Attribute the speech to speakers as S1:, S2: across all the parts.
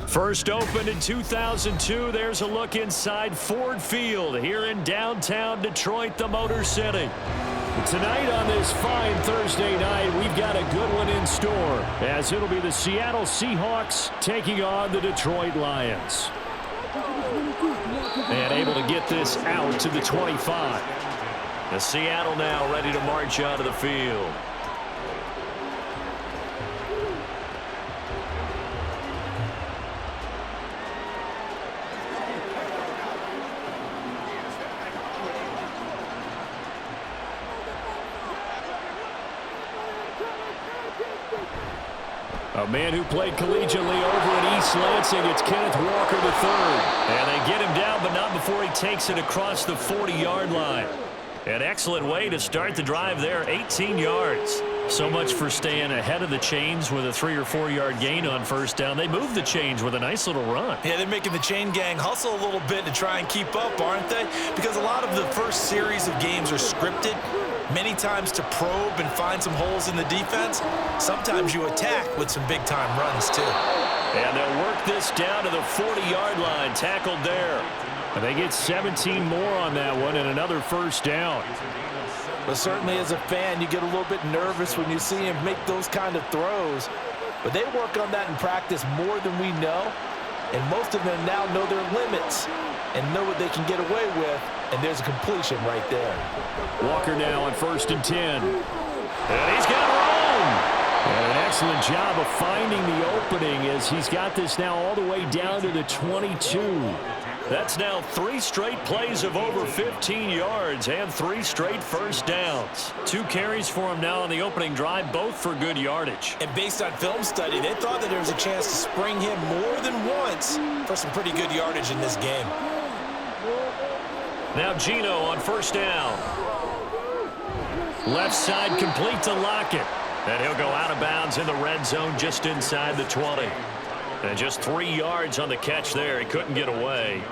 S1: First opened in 2002. There's a look inside Ford Field here in downtown Detroit, the Motor City. Tonight on this fine Thursday night, we've got a good one in store, as it'll be the Seattle Seahawks taking on the Detroit Lions. And able to get this out to the 25. The Seattle now ready to march out of the field. A man who played collegiately over at East Lansing, it's Kenneth Walker III. And they get him down, but not before he takes it across the 40-yard line. An excellent way to start the drive there, 18 yards. So much for staying ahead of the chains with a 3- or 4-yard gain on first down. They move the chains with a nice little run.
S2: Yeah, they're making the chain gang hustle a little bit to try and keep up, aren't they? Because a lot of the first series of games are scripted. Many times to probe and find some holes in the defense. Sometimes you attack with some big-time runs, too.
S1: And they'll work this down to the 40-yard line, tackled there. And they get 17 more on that one and another first down.
S2: But certainly as a fan, you get a little bit nervous when you see him make those kind of throws. But they work on that in practice more than we know. And most of them now know their limits and know what they can get away with. And there's a completion right there.
S1: Walker now on 1st and 10. And he's got room. And an excellent job of finding the opening as he's got this now all the way down to the 22. That's now 3 straight plays of over 15 yards and 3 straight first downs. 2 carries for him now on the opening drive, both for good yardage.
S2: And based on film study, they thought that there was a chance to spring him more than once for some pretty good yardage in this game.
S1: Now Gino on first down. Left side complete to Lockett. And he'll go out of bounds in the red zone just inside the 20. And just 3 yards on the catch there. He couldn't get away.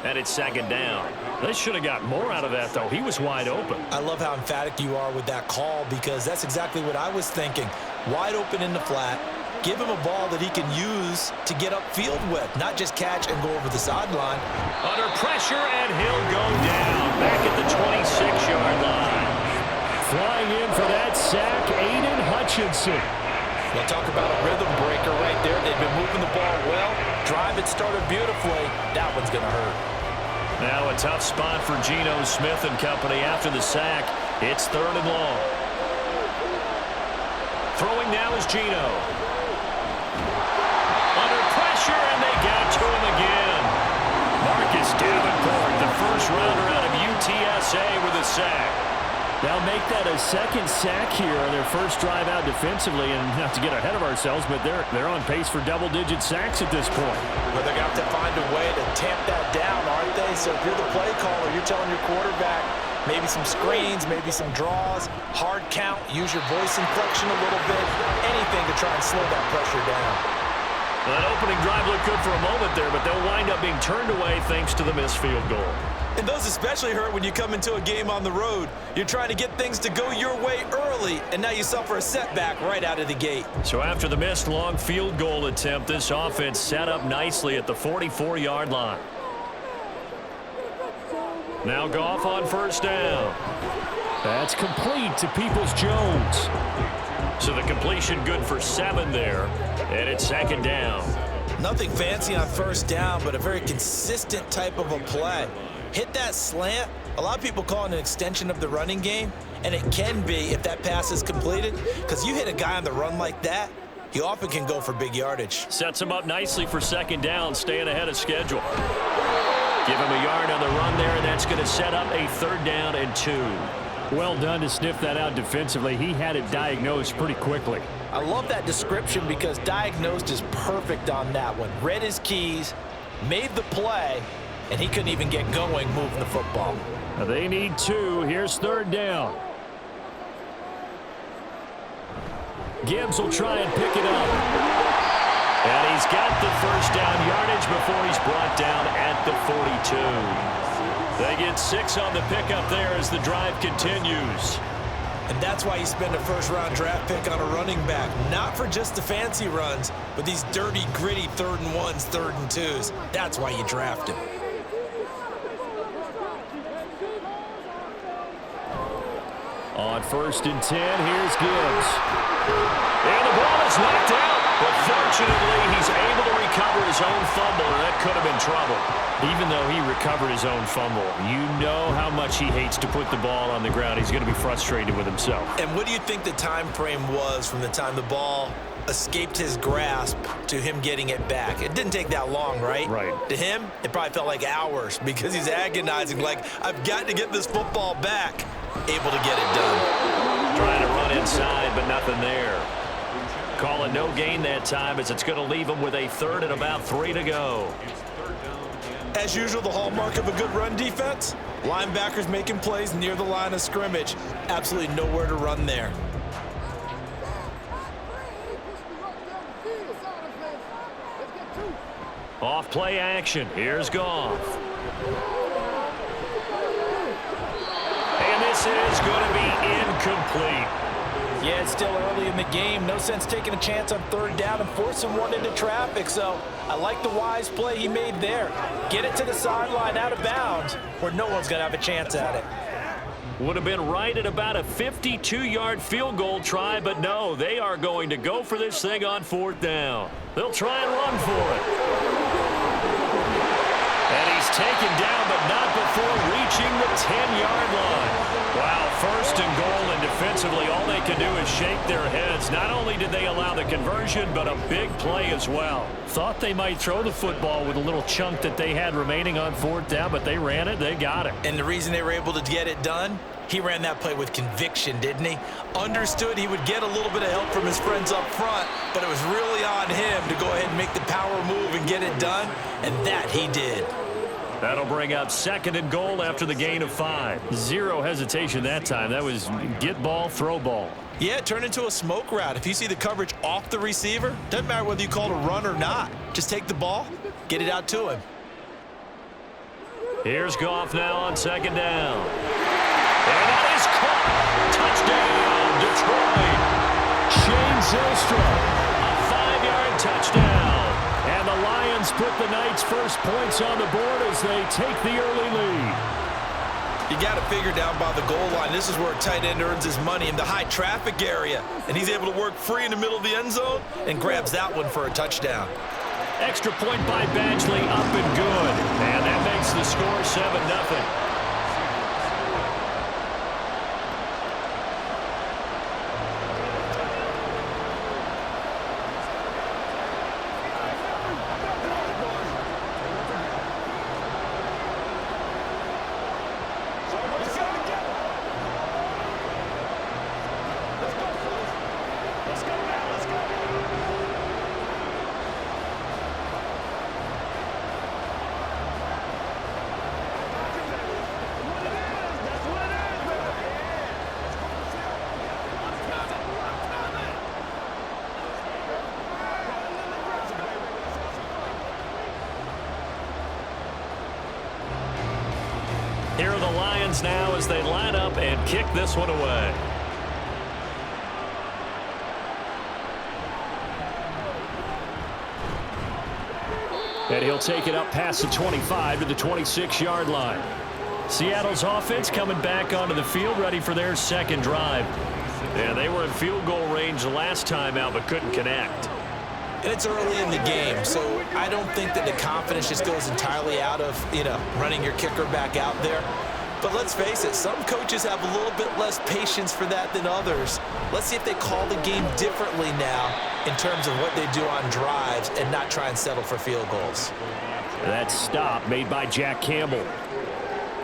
S1: And it's 2nd down. They should have got more out of that, though. He was wide open.
S2: I love how emphatic you are with that call because that's exactly what I was thinking. Wide open in the flat. Give him a ball that he can use to get upfield with, not just catch and go over the sideline.
S1: Under pressure, and he'll go down back at the 26-yard line. Flying in for that sack, Aiden Hutchinson.
S2: We'll talk about a rhythm breaker right there. They've been moving the ball well. Drive it started beautifully. That one's going to hurt.
S1: Now a tough spot for Geno Smith and company after the sack. It's 3rd and long. Throwing now is Geno. Under pressure, and they got to him again. Marcus Davenport, the first rounder out of UTSA with a sack. They'll make that a 2nd sack here on their first drive out defensively, and not to get ahead of ourselves, but they're on pace for double-digit sacks at this point.
S2: Well, they're going to have to find a way to tamp that down, aren't they? So if you're the play caller, you're telling your quarterback maybe some screens, maybe some draws, hard count, use your voice inflection a little bit, anything to try and slow that pressure down.
S1: Well, that opening drive looked good for a moment there, but they'll wind up being turned away thanks to the missed field goal.
S2: And those especially hurt when you come into a game on the road. You're trying to get things to go your way early, and now you suffer a setback right out of the gate.
S1: So after the missed long field goal attempt, this offense set up nicely at the 44-yard line. Now Goff on first down. That's complete to Peoples-Jones. So the completion good for 7 there, and it's 2nd down.
S2: Nothing fancy on first down, but a very consistent type of a play. Hit that slant. A lot of people call it an extension of the running game, and it can be if that pass is completed, because you hit a guy on the run like that, he often can go for big yardage.
S1: Sets him up nicely for 2nd down, staying ahead of schedule. Give him a yard on the run there, and that's going to set up a 3rd down and 2. Well done to sniff that out defensively. He had it diagnosed pretty quickly.
S2: I love that description because diagnosed is perfect on that one. Read his keys, made the play, and he couldn't even get going moving the football.
S1: They need 2. Here's 3rd down. Gibbs will try and pick it up. And he's got the first down yardage before he's brought down at the 42. They get 6 on the pickup there as the drive continues.
S2: And that's why you spend a first-round draft pick on a running back. Not for just the fancy runs, but these dirty, gritty 3rd and 1s, 3rd and 2s. That's why you draft him.
S1: On 1st and 10, here's Gibbs. And the ball is knocked out. But fortunately, he's able to recover his own fumble, or that could have been trouble. Even though he recovered his own fumble, you know how much he hates to put the ball on the ground. He's going to be frustrated with himself.
S2: And what do you think the time frame was from the time the ball escaped his grasp to him getting it back? It didn't take that long, right?
S1: Right.
S2: To him, it probably felt like hours because he's agonizing, like, I've got to get this football back. Able to get it done.
S1: Trying to run inside, but nothing there. Calling no gain that time as it's going to leave him with a 3rd and about 3 to go.
S2: As usual, the hallmark of a good run defense, linebackers making plays near the line of scrimmage. Absolutely nowhere to run there.
S1: Off play action. Here's Goff. And this is going to be incomplete.
S2: Yeah, it's still early in the game. No sense taking a chance on 3rd down and forcing one into traffic. So I like the wise play he made there. Get it to the sideline out of bounds where no one's going to have a chance at it.
S1: Would have been right at about a 52-yard field goal try, but no, they are going to go for this thing on 4th down. They'll try and run for it. And he's taken down, but not before reaching the 10-yard line. Wow, 1st and goal, and defensively, all they can do is shake their heads. Not only did they allow the conversion, but a big play as well. Thought they might throw the football with a little chunk that they had remaining on 4th down, but they ran it, they got it.
S2: And the reason they were able to get it done, he ran that play with conviction, didn't he? Understood he would get a little bit of help from his friends up front, but it was really on him to go ahead and make the power move and get it done, and that he did.
S1: That'll bring up 2nd and goal after the gain of 5. Zero hesitation that time. That was get ball, throw ball.
S2: Yeah, it turned into a smoke route. If you see the coverage off the receiver, doesn't matter whether you call it a run or not. Just take the ball, get it out to him.
S1: Here's Goff now on 2nd down. And that is caught. Touchdown, Detroit. Shane Zylstra, a 5-yard touchdown. And the Lions put the Knights' first points on the board as they take the early lead.
S2: You got to figure down by the goal line. This is where a tight end earns his money, in the high traffic area. And he's able to work free in the middle of the end zone and grabs that one for a touchdown.
S1: Extra point by Badgley, up and good. And that makes the score 7-0. Here are the Lions now as they line up and kick this one away. And he'll take it up past the 25 to the 26-yard line. Seattle's offense coming back onto the field, ready for their 2nd drive. Yeah, they were in field goal range the last time out, but couldn't connect.
S2: And it's early in the game, so I don't think that the confidence just goes entirely out of, running your kicker back out there. But let's face it, some coaches have a little bit less patience for that than others. Let's see if they call the game differently now in terms of what they do on drives and not try and settle for field goals.
S1: That stop made by Jack Campbell.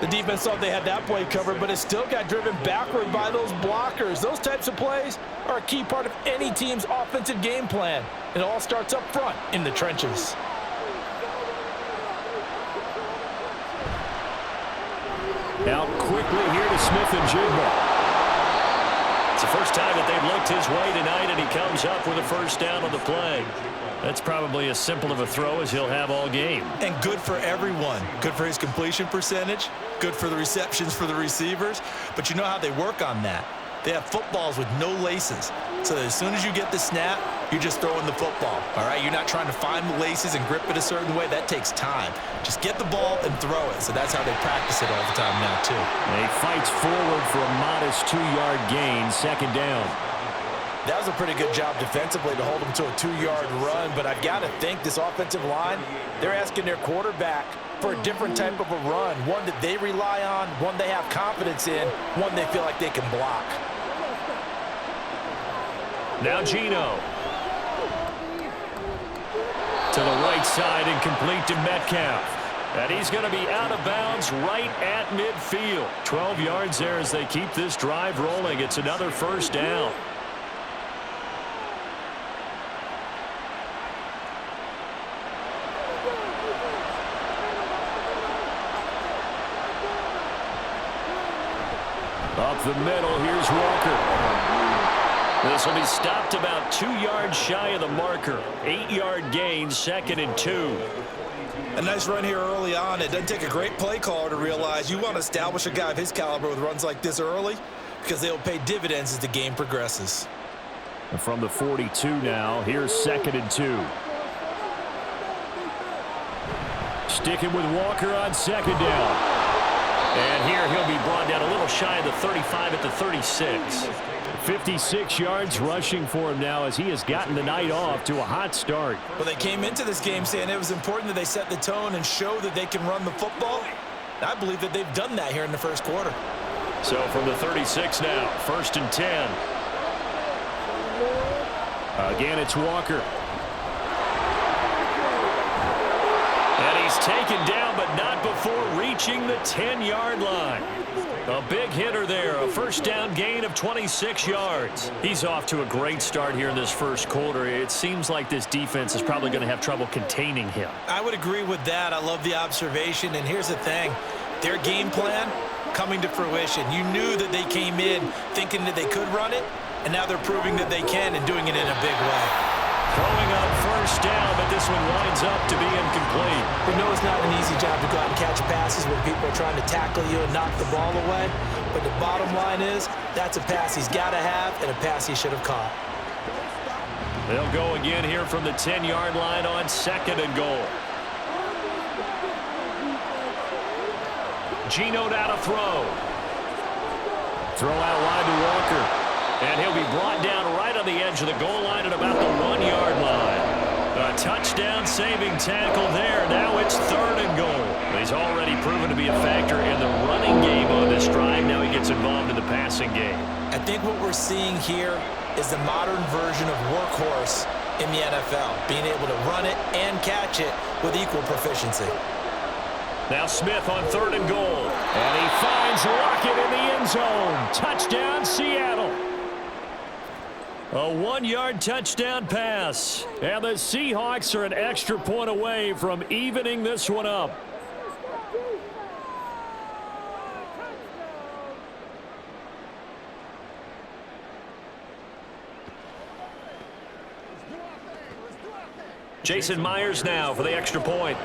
S2: The defense thought they had that play covered, but it still got driven backward by those blockers. Those types of plays are a key part of any team's offensive game plan. It all starts up front in the trenches.
S1: Out quickly here to Smith-Njigba. It's the first time that they've looked his way tonight, and he comes up with a first down on the play. That's probably as simple of a throw as he'll have all game.
S2: And good for everyone. Good for his completion percentage. Good for the receptions for the receivers. But you know how they work on that. They have footballs with no laces. So that as soon as you get the snap, you're just throwing the football, all right? You're not trying to find the laces and grip it a certain way. That takes time. Just get the ball and throw it. So that's how they practice it all the time now, too.
S1: And he fights forward for a modest 2-yard gain, second down.
S2: That was a pretty good job defensively to hold them to a 2-yard run, but I've got to think this offensive line, they're asking their quarterback for a different type of a run, one that they rely on, one they have confidence in, one they feel like they can block.
S1: Now Geno. To the right side and complete to Metcalf. And he's going to be out of bounds right at midfield. 12 yards there as they keep this drive rolling. It's another first down. Up the middle, here's Walker. This will be stopped about 2 yards shy of the marker. 8-yard gain, 2nd and 2.
S2: A nice run here early on. It doesn't take a great play caller to realize you want to establish a guy of his caliber with runs like this early because they'll pay dividends as the game progresses.
S1: And from the 42 now, here's 2nd and 2. Sticking with Walker on 2nd down. And here he'll be brought down a little shy of the 35 at the 36. 56 yards rushing for him now as he has gotten the night off to a hot start.
S2: Well, they came into this game saying it was important that they set the tone and show that they can run the football. I believe that they've done that here in the first quarter.
S1: So from the 36 now, 1st and 10. Again, it's Walker. And he's taken down, but not before reaching the 10-yard line. A big hitter there, a first down gain of 26 yards. He's off to a great start here in this first quarter. It seems like this defense is probably going to have trouble containing him.
S2: I would agree with that. I love the observation. And here's the thing. Their game plan coming to fruition. You knew that they came in thinking that they could run it, and now they're proving that they can and doing it in a big way.
S1: Throwing on first down, but this one winds up to be incomplete.
S2: We know it's not an easy job to go out and catch passes when people are trying to tackle you and knock the ball away. But the bottom line is that's a pass he's got to have and a pass he should have caught.
S1: They'll go again here from the 10-yard line on 2nd and goal. Geno now to throw. Throw out wide to Walker. And he'll be brought down right on the edge of the goal line at about the 1-yard line. A touchdown saving tackle there. Now it's 3rd and goal. He's already proven to be a factor in the running game on this drive. Now he gets involved in the passing game.
S2: I think what we're seeing here is the modern version of workhorse in the NFL, being able to run it and catch it with equal proficiency.
S1: Now Smith on 3rd and goal. And he finds Lockett in the end zone. Touchdown, Seattle. A 1-yard touchdown pass. And the Seahawks are an extra point away from evening this one up. Jason Myers now for the extra point.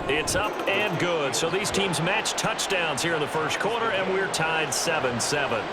S1: It's up and good. So these teams match touchdowns here in the first quarter, and we're tied 7-7.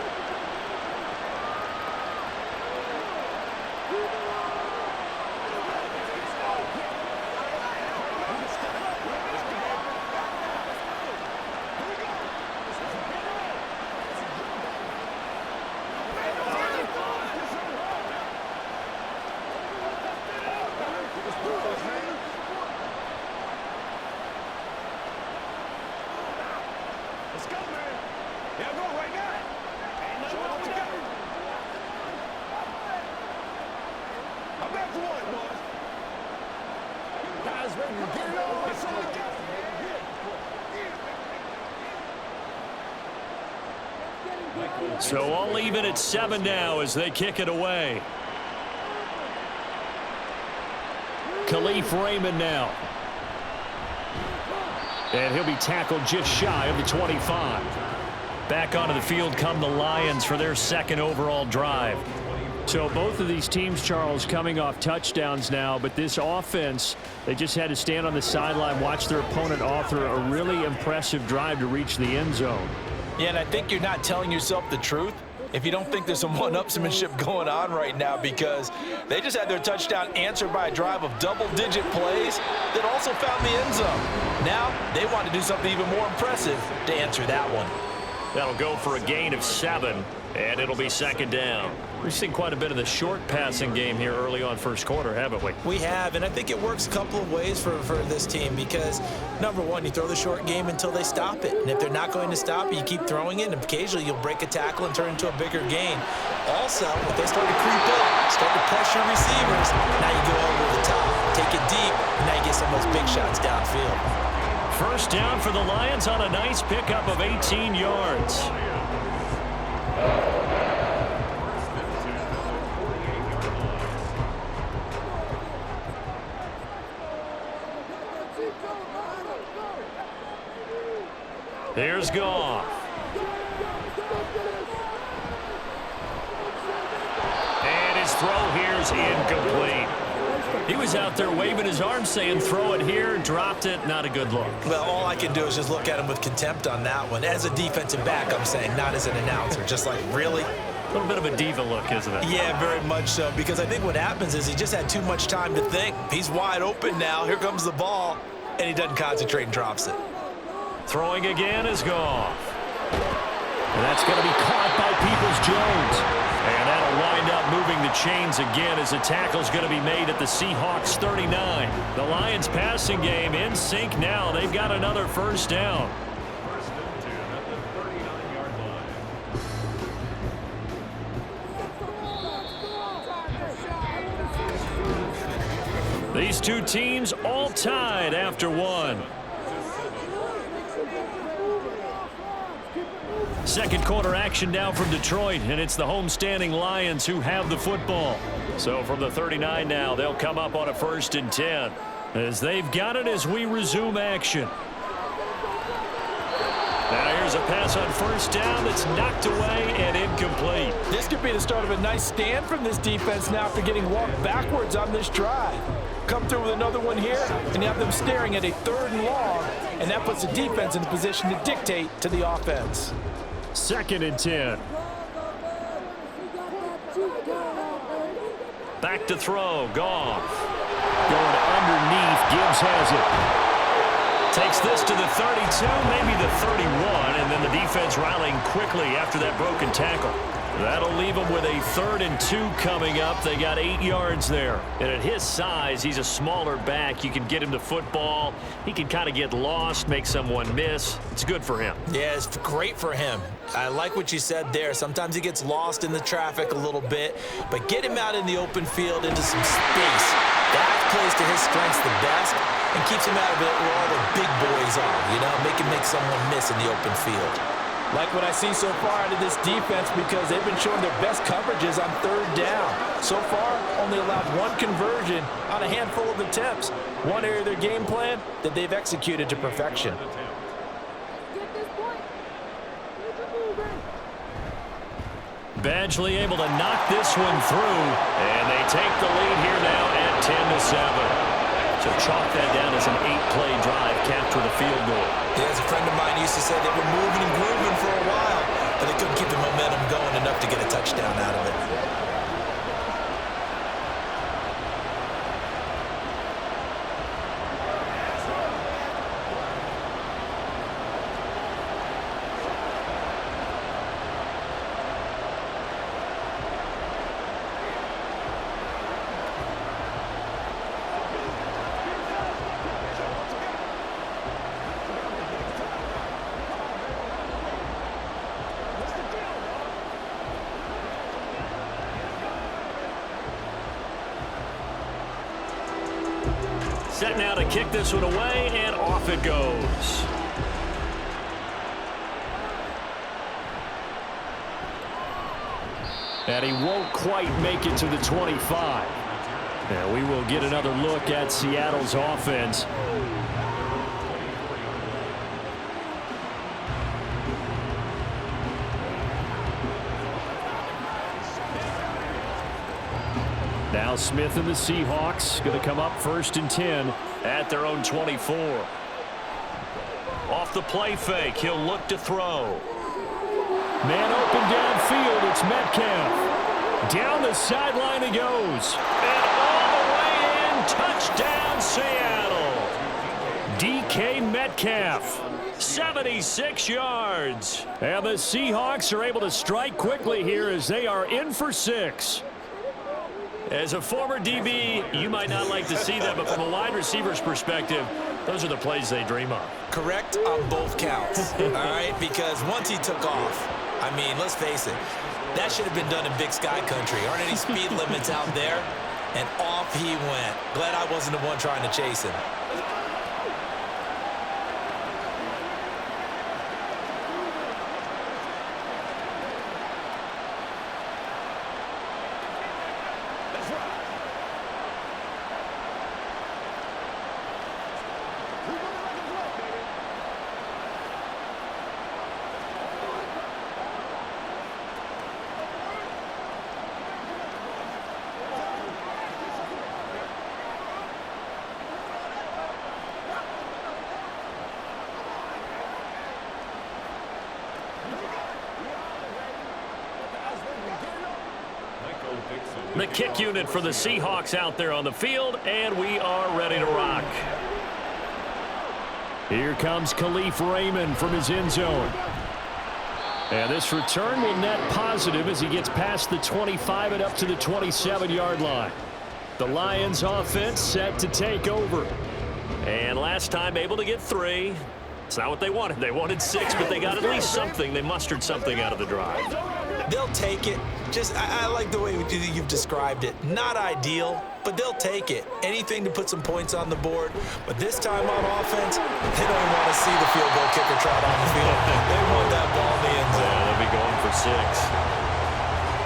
S1: So all even at 7 now as they kick it away. Khalif Raymond now. And he'll be tackled just shy of the 25. Back onto the field come the Lions for their second overall drive. So both of these teams, Charles, coming off touchdowns now, but this offense, they just had to stand on the sideline, watch their opponent author a really impressive drive to reach the end zone.
S2: Yeah, and I think you're not telling yourself the truth if you don't think there's some one-upsmanship going on right now, because they just had their touchdown answered by a drive of double-digit plays that also found the end zone. Now they want to do something even more impressive to answer that one.
S1: That'll go for a gain of 7, and it'll be second down. We've seen quite a bit of the short passing game here early on first quarter, haven't we?
S3: We have, and I think it works a couple of ways for this team because, number one, you throw the short game until they stop it. And if they're not going to stop it, you keep throwing it, and occasionally you'll break a tackle and turn into a bigger gain. Also, if they start to creep up, start to pressure receivers, now you go over the top, take it deep, and now you get some of those big shots downfield.
S1: First down for the Lions on a nice pickup of 18 yards. Here's Goff. And his throw here's incomplete. He was out there waving his arms saying, throw it here, dropped it, not a good look.
S3: Well, all I can do is just look at him with contempt on that one. As a defensive back, I'm saying, not as an announcer. Just like, really?
S1: A little bit of a diva look, isn't it?
S3: Yeah, very much so, because I think what happens is he just had too much time to think. He's wide open now. Here comes the ball, and he doesn't concentrate and drops it.
S1: Throwing again is Goff. And that's going to be caught by Peoples-Jones. And that'll wind up moving the chains again as a tackle's going to be made at the Seahawks 39. The Lions passing game in sync now. They've got another first down. These two teams all tied after one. Second quarter action now from Detroit, and it's the homestanding Lions who have the football. So from the 39 now, they'll come up on a 1st and 10 as they've got it as we resume action. Now here's a pass on first down that's knocked away and incomplete.
S2: This could be the start of a nice stand from this defense now after getting walked backwards on this drive. Come through with another one here, and you have them staring at a 3rd and long, and that puts the defense in a position to dictate to the offense.
S1: 2nd and 10. Back to throw. Goff. Going underneath. Gibbs has it. Takes this to the 32, maybe the 31, and then the defense rallying quickly after that broken tackle. That'll leave them with a 3rd and 2 coming up. They got 8 yards there. And at his size, he's a smaller back. You can get him the football. He can kind of get lost, make someone miss. It's good for him.
S3: Yeah, it's great for him. I like what you said there. Sometimes he gets lost in the traffic a little bit, but get him out in the open field into some space. That plays to his strengths the best and keeps him out of it where all the big boys are, you know, make someone miss in the open field.
S2: Like what I see so far out of this defense because they've been showing their best coverages on 3rd down. So far, only allowed 1 conversion on a handful of attempts. One area of their game plan that they've executed to perfection.
S1: Badgley able to knock this one through, and they take the lead here now at 10-7. So chalk that down as an 8-play drive capped with a field goal.
S3: Yeah, as a friend of mine used to say, they were moving and grooving for a while, but they couldn't keep the momentum going enough to get a touchdown out of it.
S1: Set now to kick this one away, and off it goes. And he won't quite make it to the 25. Now we will get another look at Seattle's offense. Now Smith and the Seahawks going to come up 1st and 10 at their own 24.
S4: Off the play fake, he'll look to throw.
S1: Man open downfield, it's Metcalf. Down the sideline he goes.
S4: And all the way in, touchdown Seattle.
S1: DK Metcalf.
S4: 76 yards.
S1: And the Seahawks are able to strike quickly here as they are in for 6.
S4: As a former DB, you might not like to see that, but from a wide receiver's perspective, those are the plays they dream of.
S3: Correct on both counts, all right? Because once he took off, I mean, let's face it, that should have been done in Big Sky Country. Aren't any speed limits out there? And off he went. Glad I wasn't the one trying to chase him.
S4: The kick unit for the Seahawks out there on the field, and we are ready to rock.
S1: Here comes Khalif Raymond from his end zone. And this return will net positive as he gets past the 25 and up to the 27-yard line. The Lions offense set to take over.
S4: And last time able to get 3. It's not what they wanted. They wanted 6, but they got at least something. They mustered something out of the drive.
S3: They'll take it. Just, I like the way you've described it. Not ideal, but they'll take it. Anything to put some points on the board. But this time on offense, they don't want to see the field goal kicker trot on the field. They want that ball in the end zone.
S4: Yeah, they'll be going for 6.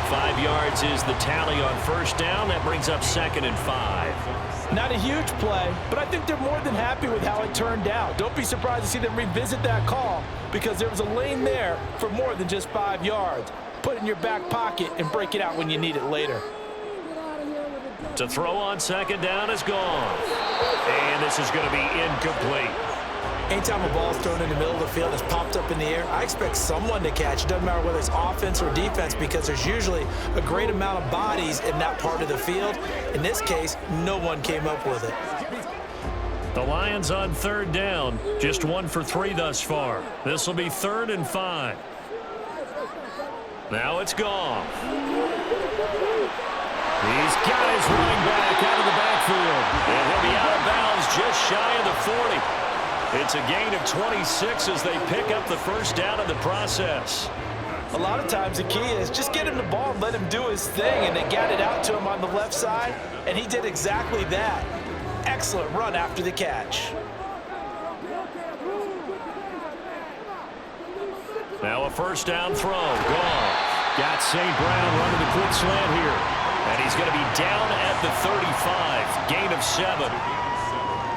S4: 5 yards is the tally on first down. That brings up 2nd and 5.
S2: Not a huge play, but I think they're more than happy with how it turned out. Don't be surprised to see them revisit that call because there was a lane there for more than just 5 yards. Put it in your back pocket and break it out when you need it later.
S4: To throw on 2nd down is gone. And this is going to be incomplete.
S3: Anytime a ball is thrown in the middle of the field, it's popped up in the air, I expect someone to catch. It doesn't matter whether it's offense or defense because there's usually a great amount of bodies in that part of the field. In this case, no one came up with it.
S4: The Lions on 3rd down. Just 1 for 3 thus far. This will be 3rd and 5. Now it's gone.
S1: He's got his running back out of the backfield.
S4: And he'll be out of bounds just shy of the 40. It's a gain of 26 as they pick up the first down in the process.
S2: A lot of times the key is just get him the ball and let him do his thing, and they got it out to him on the left side, and he did exactly that. Excellent run after the catch.
S1: Now a first down throw. Gone. Got St. Brown running the quick slant here.
S4: And he's going to be down at the 35. Gain of 7.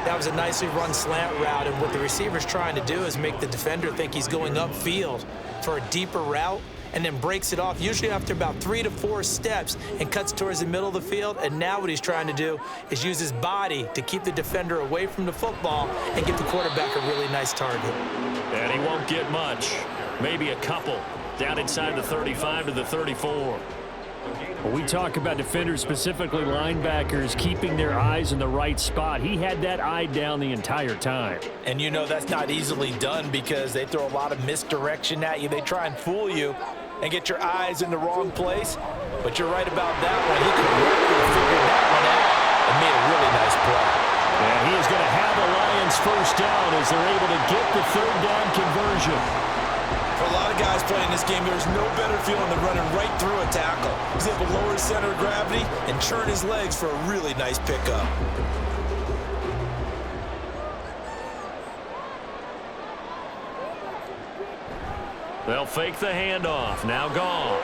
S3: That was a nicely run slant route, and what the receiver's trying to do is make the defender think he's going upfield for a deeper route and then breaks it off, usually after about 3 to 4 steps, and cuts towards the middle of the field. And now what he's trying to do is use his body to keep the defender away from the football and get the quarterback a really nice target.
S4: And he won't get much. Maybe a couple. Down inside the 35 to the 34.
S1: When we talk about defenders, specifically linebackers, keeping their eyes in the right spot, he had that eye down the entire time.
S2: And you know that's not easily done because they throw a lot of misdirection at you. They try and fool you and get your eyes in the wrong place. But you're right about that one. He correctly figured that one out and made a really nice play.
S1: And he is going to have the Lions first down as they're able to get the 3rd down conversion.
S3: For a lot of guys playing this game, there's no better feeling than running right through a tackle. He's able to lower his center of gravity and churn his legs for a really nice pickup.
S4: They'll fake the handoff. Now Goff.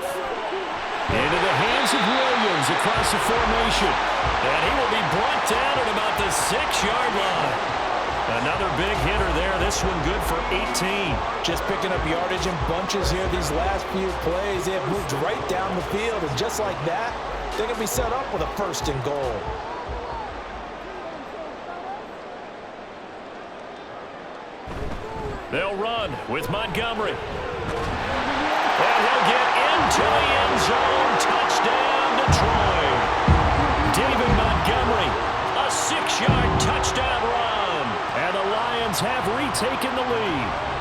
S1: Into the hands of Williams across the formation.
S4: And he will be brought down at about the 6-yard line. Another big hitter there. This one good for 18.
S2: Just picking up yardage in bunches here these last few plays. They have moved right down the field, and just like that, They're going to be set up with a 1st and goal.
S4: They'll run with Montgomery. And he'll get into the end zone. Touchdown, Detroit. David Montgomery, a 6-yard touchdown run.
S1: And the Lions have retaken the lead.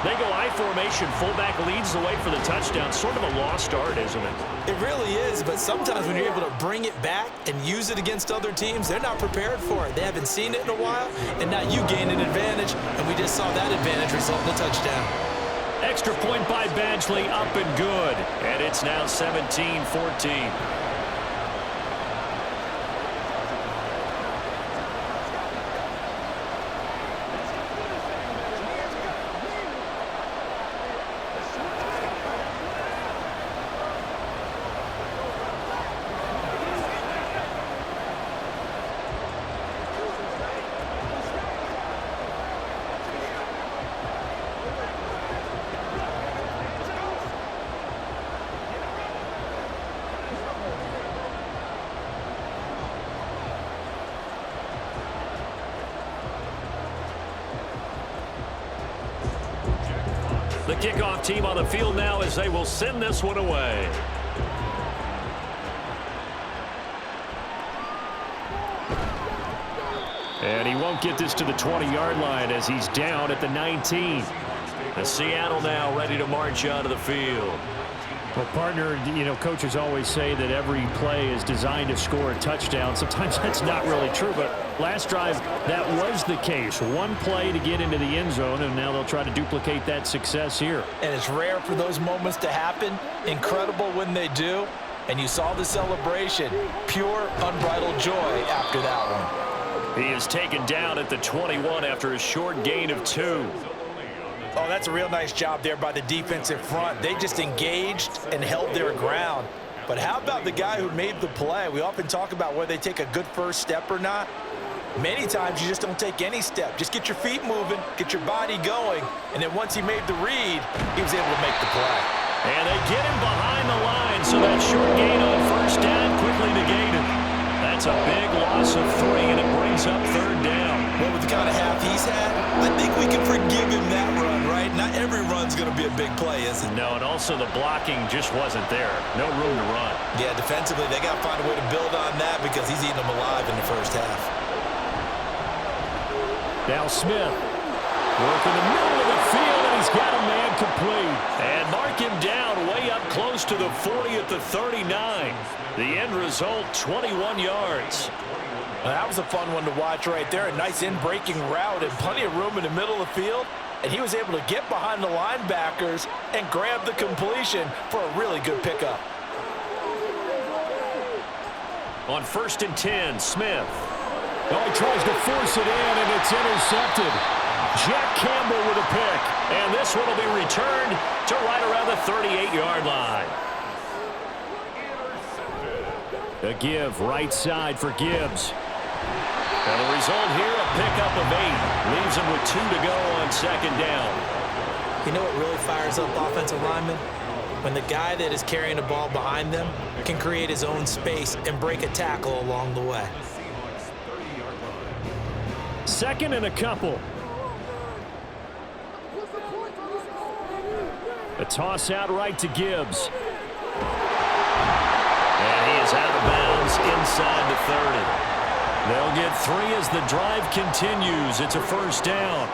S1: They go I formation, fullback leads the way for the touchdown. Sort of a lost art, isn't it?
S3: It really is, but sometimes when you're able to bring it back and use it against other teams, they're not prepared for it. They haven't seen it in a while, and now you gain an advantage, and we just saw that advantage result in a touchdown.
S4: Extra point by Badgley, up and good. And it's now 17-14. The kickoff team on the field now as they will send this one away.
S1: And he won't get this to the 20-yard line as he's down at the 19.
S4: The Seattle now ready to march out of the field.
S1: Well, partner, you know, coaches always say that every play is designed to score a touchdown. Sometimes that's not really true, but last drive, that was the case. One play to get into the end zone, and now they'll try to duplicate that success here.
S2: And it's rare for those moments to happen. Incredible when they do. And you saw the celebration. Pure, unbridled joy after that one.
S4: He is taken down at the 21 after a short gain of 2.
S2: Oh, that's a real nice job there by the defensive front. They just engaged and held their ground. But how about the guy who made the play? We often talk about whether they take a good first step or not. Many times you just don't take any step. Just get your feet moving, get your body going, and then once he made the read, he was able to make the play.
S4: And they get him behind the line, so that short gain on 1st down quickly negated. That's a big loss of 3, and it brings up 3rd down.
S3: Well, with the kind of half he's had, I think we can forgive him that run, right? Not every run's going to be a big play, is it?
S4: No, and also the blocking just wasn't there. No room to run.
S3: Yeah, defensively, they got to find a way to build on that because he's eating them alive in the first half.
S1: Now Smith working the middle of the field, and he's got a man complete.
S4: And mark him down way up close to the 40 at the 39. The end result, 21 yards.
S2: Well, that was a fun one to watch right there. A nice in-breaking route and plenty of room in the middle of the field. And he was able to get behind the linebackers and grab the completion for a really good pickup.
S4: On 1st and 10, Smith.
S1: Oh, he tries to force it in, and it's intercepted. Jack Campbell with a pick.
S4: And this one will be returned to right around the 38-yard line.
S1: A give right side for Gibbs.
S4: And the result here, a pickup of 8. Leaves him with 2 to go on 2nd down.
S3: You know what really fires up offensive linemen? When the guy that is carrying the ball behind them can create his own space and break a tackle along the way.
S1: 2nd and a couple. A toss out right to Gibbs.
S4: And he is out of bounds inside the 30. They'll get 3 as the drive continues. It's a 1st down.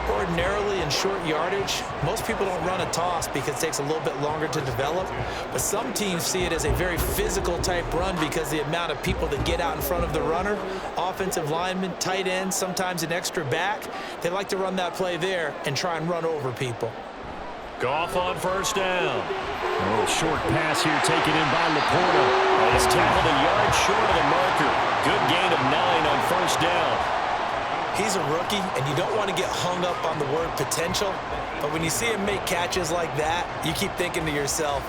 S3: Ordinarily in short yardage, most people don't run a toss because it takes a little bit longer to develop. But some teams see it as a very physical type run because the amount of people that get out in front of the runner, offensive linemen, tight ends, sometimes an extra back, they like to run that play there and try and run over people.
S4: Goff on 1st down.
S1: A little short pass here taken in by Laporta.
S4: He's tackled a yard short of the marker. Good gain of 9 on 1st down.
S3: He's a rookie, and you don't want to get hung up on the word potential, but when you see him make catches like that, you keep thinking to yourself,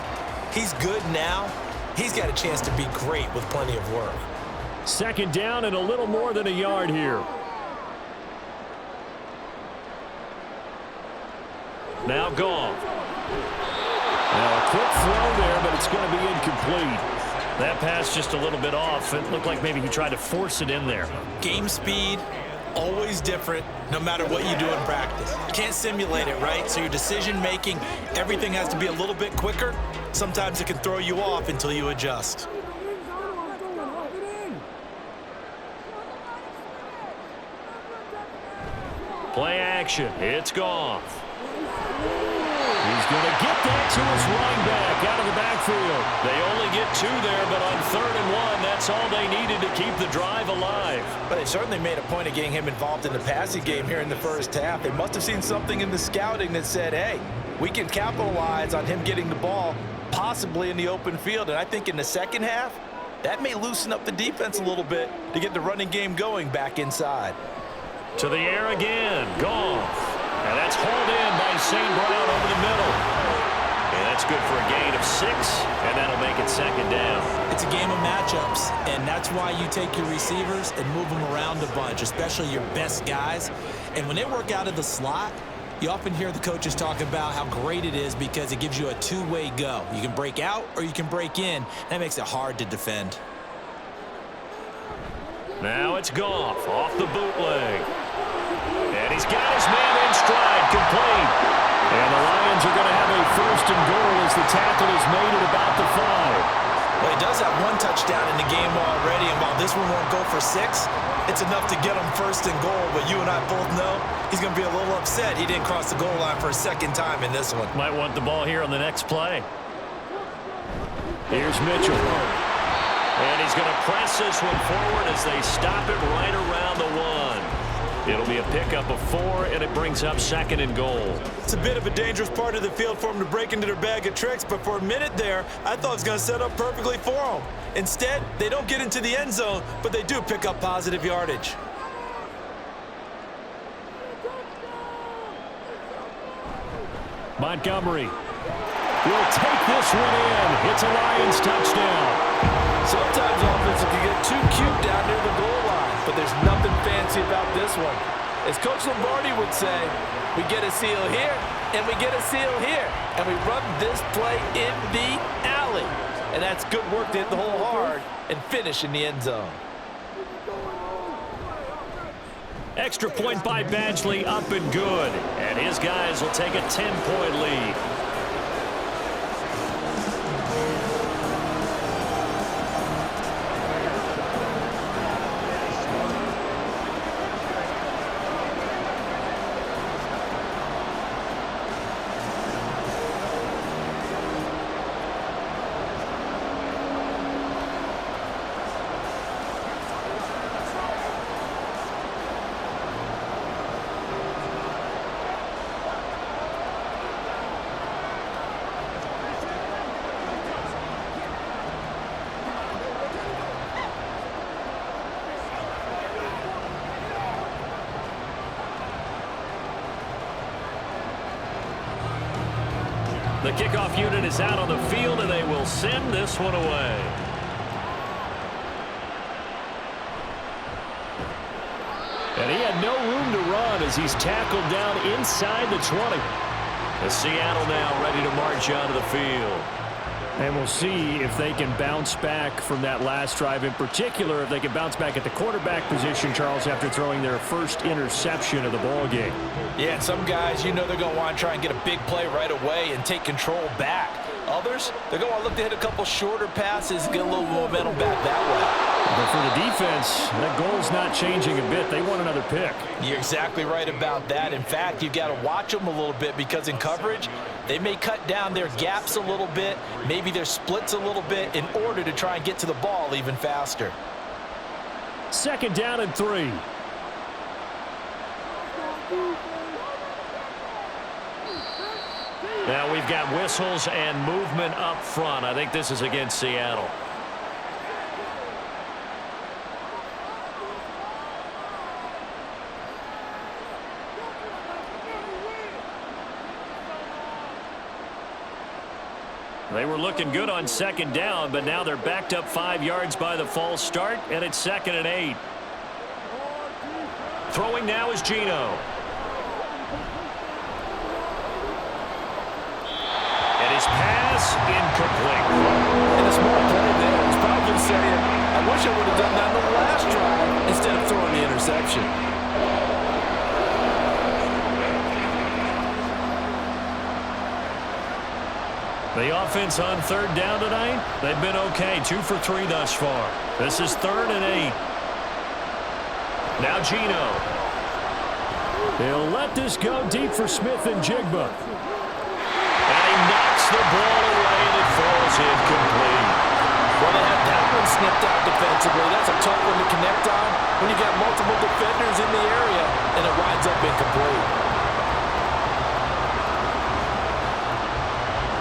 S3: he's good now. He's got a chance to be great with plenty of work.
S1: 2nd down and a little more than a yard here.
S4: Now Goff.
S1: Now a quick throw there, but it's going to be incomplete.
S4: That pass just a little bit off. It looked like maybe he tried to force it in there.
S3: Game speed, always different, no matter what you do in practice. You can't simulate it, right? So your decision-making, everything has to be a little bit quicker. Sometimes it can throw you off until you adjust.
S4: Play action. It's Goff. He's going to get that to his running back out of the backfield. They only get 2 there, but on 3rd and 1, that's all they needed to keep the drive alive.
S2: But they certainly made a point of getting him involved in the passing game here in the first half. They must have seen something in the scouting that said, hey, we can capitalize on him getting the ball possibly in the open field. And I think in the second half, that may loosen up the defense a little bit to get the running game going back inside.
S4: To the air again. Goff. And that's hauled in by St. Brown over the middle. And that's good for a gain of 6, and that'll make it 2nd down.
S3: It's a game of matchups, and that's why you take your receivers and move them around a bunch, especially your best guys. And when they work out of the slot, you often hear the coaches talk about how great it is because it gives you a two-way go. You can break out or you can break in. That makes it hard to defend.
S4: Now it's Goff off the bootleg. And he's got his man in stride, complete. And the Lions are going to have a 1st and goal as the tackle is made at about the 5.
S3: Well, he does have 1 touchdown in the game already, and while this one won't go for 6, it's enough to get him 1st and goal. But you and I both know he's going to be a little upset he didn't cross the goal line for a 2nd time in this one.
S4: Might want the ball here on the next play. Here's Mitchell. And he's going to press this one forward as they stop it right around the 1. It'll be a pickup of 4, and it brings up 2nd and goal.
S3: It's a bit of a dangerous part of the field for them to break into their bag of tricks, but for a minute there, I thought it was going to set up perfectly for them. Instead, they don't get into the end zone, but they do pick up positive yardage.
S4: Montgomery will take this one in. It's a Lions touchdown.
S2: Sometimes offensive can get too cute down near the goal line, but there's nothing fancy about this one. As Coach Lombardi would say, we get a seal here, and we get a seal here, and we run this play in the alley. And that's good work to hit the hole hard and finish in the end zone.
S4: Extra point by Badgley, up and good. And his guys will take a 10-point lead. The kickoff unit is out on the field, and they will send this one away. And he had no room to run as he's tackled down inside the 20. The Seattle now ready to march out of the field. And we'll see if they can bounce back from that last drive, in particular if they can bounce back at the quarterback position, Charles, after throwing their first interception of the ball game.
S2: Yeah, and some guys, you know they're going to want to try and get a big play right away and take control back. Others, they're going to want to look to hit a couple shorter passes and get a little momentum back that way.
S1: But for the defense, that goal's not changing a bit. They want another pick.
S2: You're exactly right about that. In fact, you've got to watch them a little bit because in coverage, they may cut down their gaps a little bit, maybe their splits a little bit in order to try and get to the ball even faster.
S1: 2nd down and 3.
S4: Now we've got whistles and movement up front. I think this is against Seattle. They were looking good on 2nd down, but now they're backed up 5 yards by the false start, and it's 2nd and 8. Throwing now is Geno. And his pass incomplete.
S2: And a small play there. It's probably wish I would have done that on the last drive instead of throwing the interception.
S4: The offense on third down tonight, they've been okay. 2 for 3 thus far. This is 3rd and 8. Now Geno.
S1: He'll let this go deep for Smith and Jigba.
S4: And he knocks the ball away, and it falls incomplete.
S2: Well, they had that one snipped out defensively. That's a tough one to connect on when you got multiple defenders in the area, and it winds up incomplete.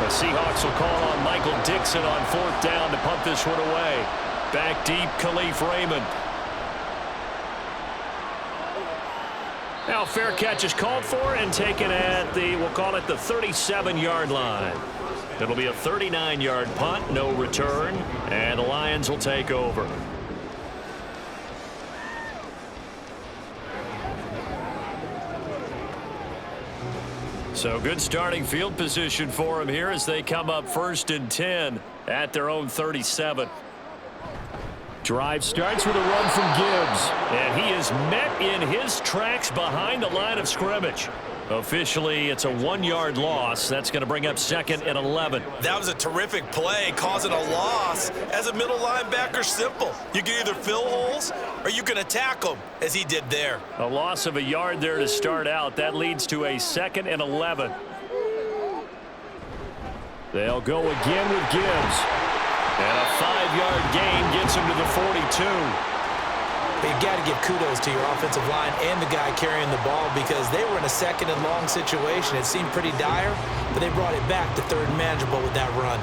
S4: The Seahawks will call on Michael Dixon on 4th down to punt this one away. Back deep, Khalif Raymond. Now fair catch is called for and taken at the, we'll call it the 37-yard line. It'll be a 39-yard punt, no return, and the Lions will take over. So good starting field position for him here as they come up 1st and 10 at their own 37.
S1: Drive starts with a run from Gibbs.
S4: And he is met in his tracks behind the line of scrimmage. Officially, it's a 1-yard loss. That's going to bring up 2nd and 11.
S3: That was a terrific play, causing a loss. As a middle linebacker, simple. You can either fill holes or you can attack them, as he did there.
S4: A loss of a yard there to start out. That leads to a 2nd and 11.
S1: They'll go again with Gibbs.
S4: And a 5-yard gain gets him to the 42.
S3: You've got to give kudos to your offensive line and the guy carrying the ball because they were in a 2nd and long situation. It seemed pretty dire, but they brought it back to 3rd and manageable with that run.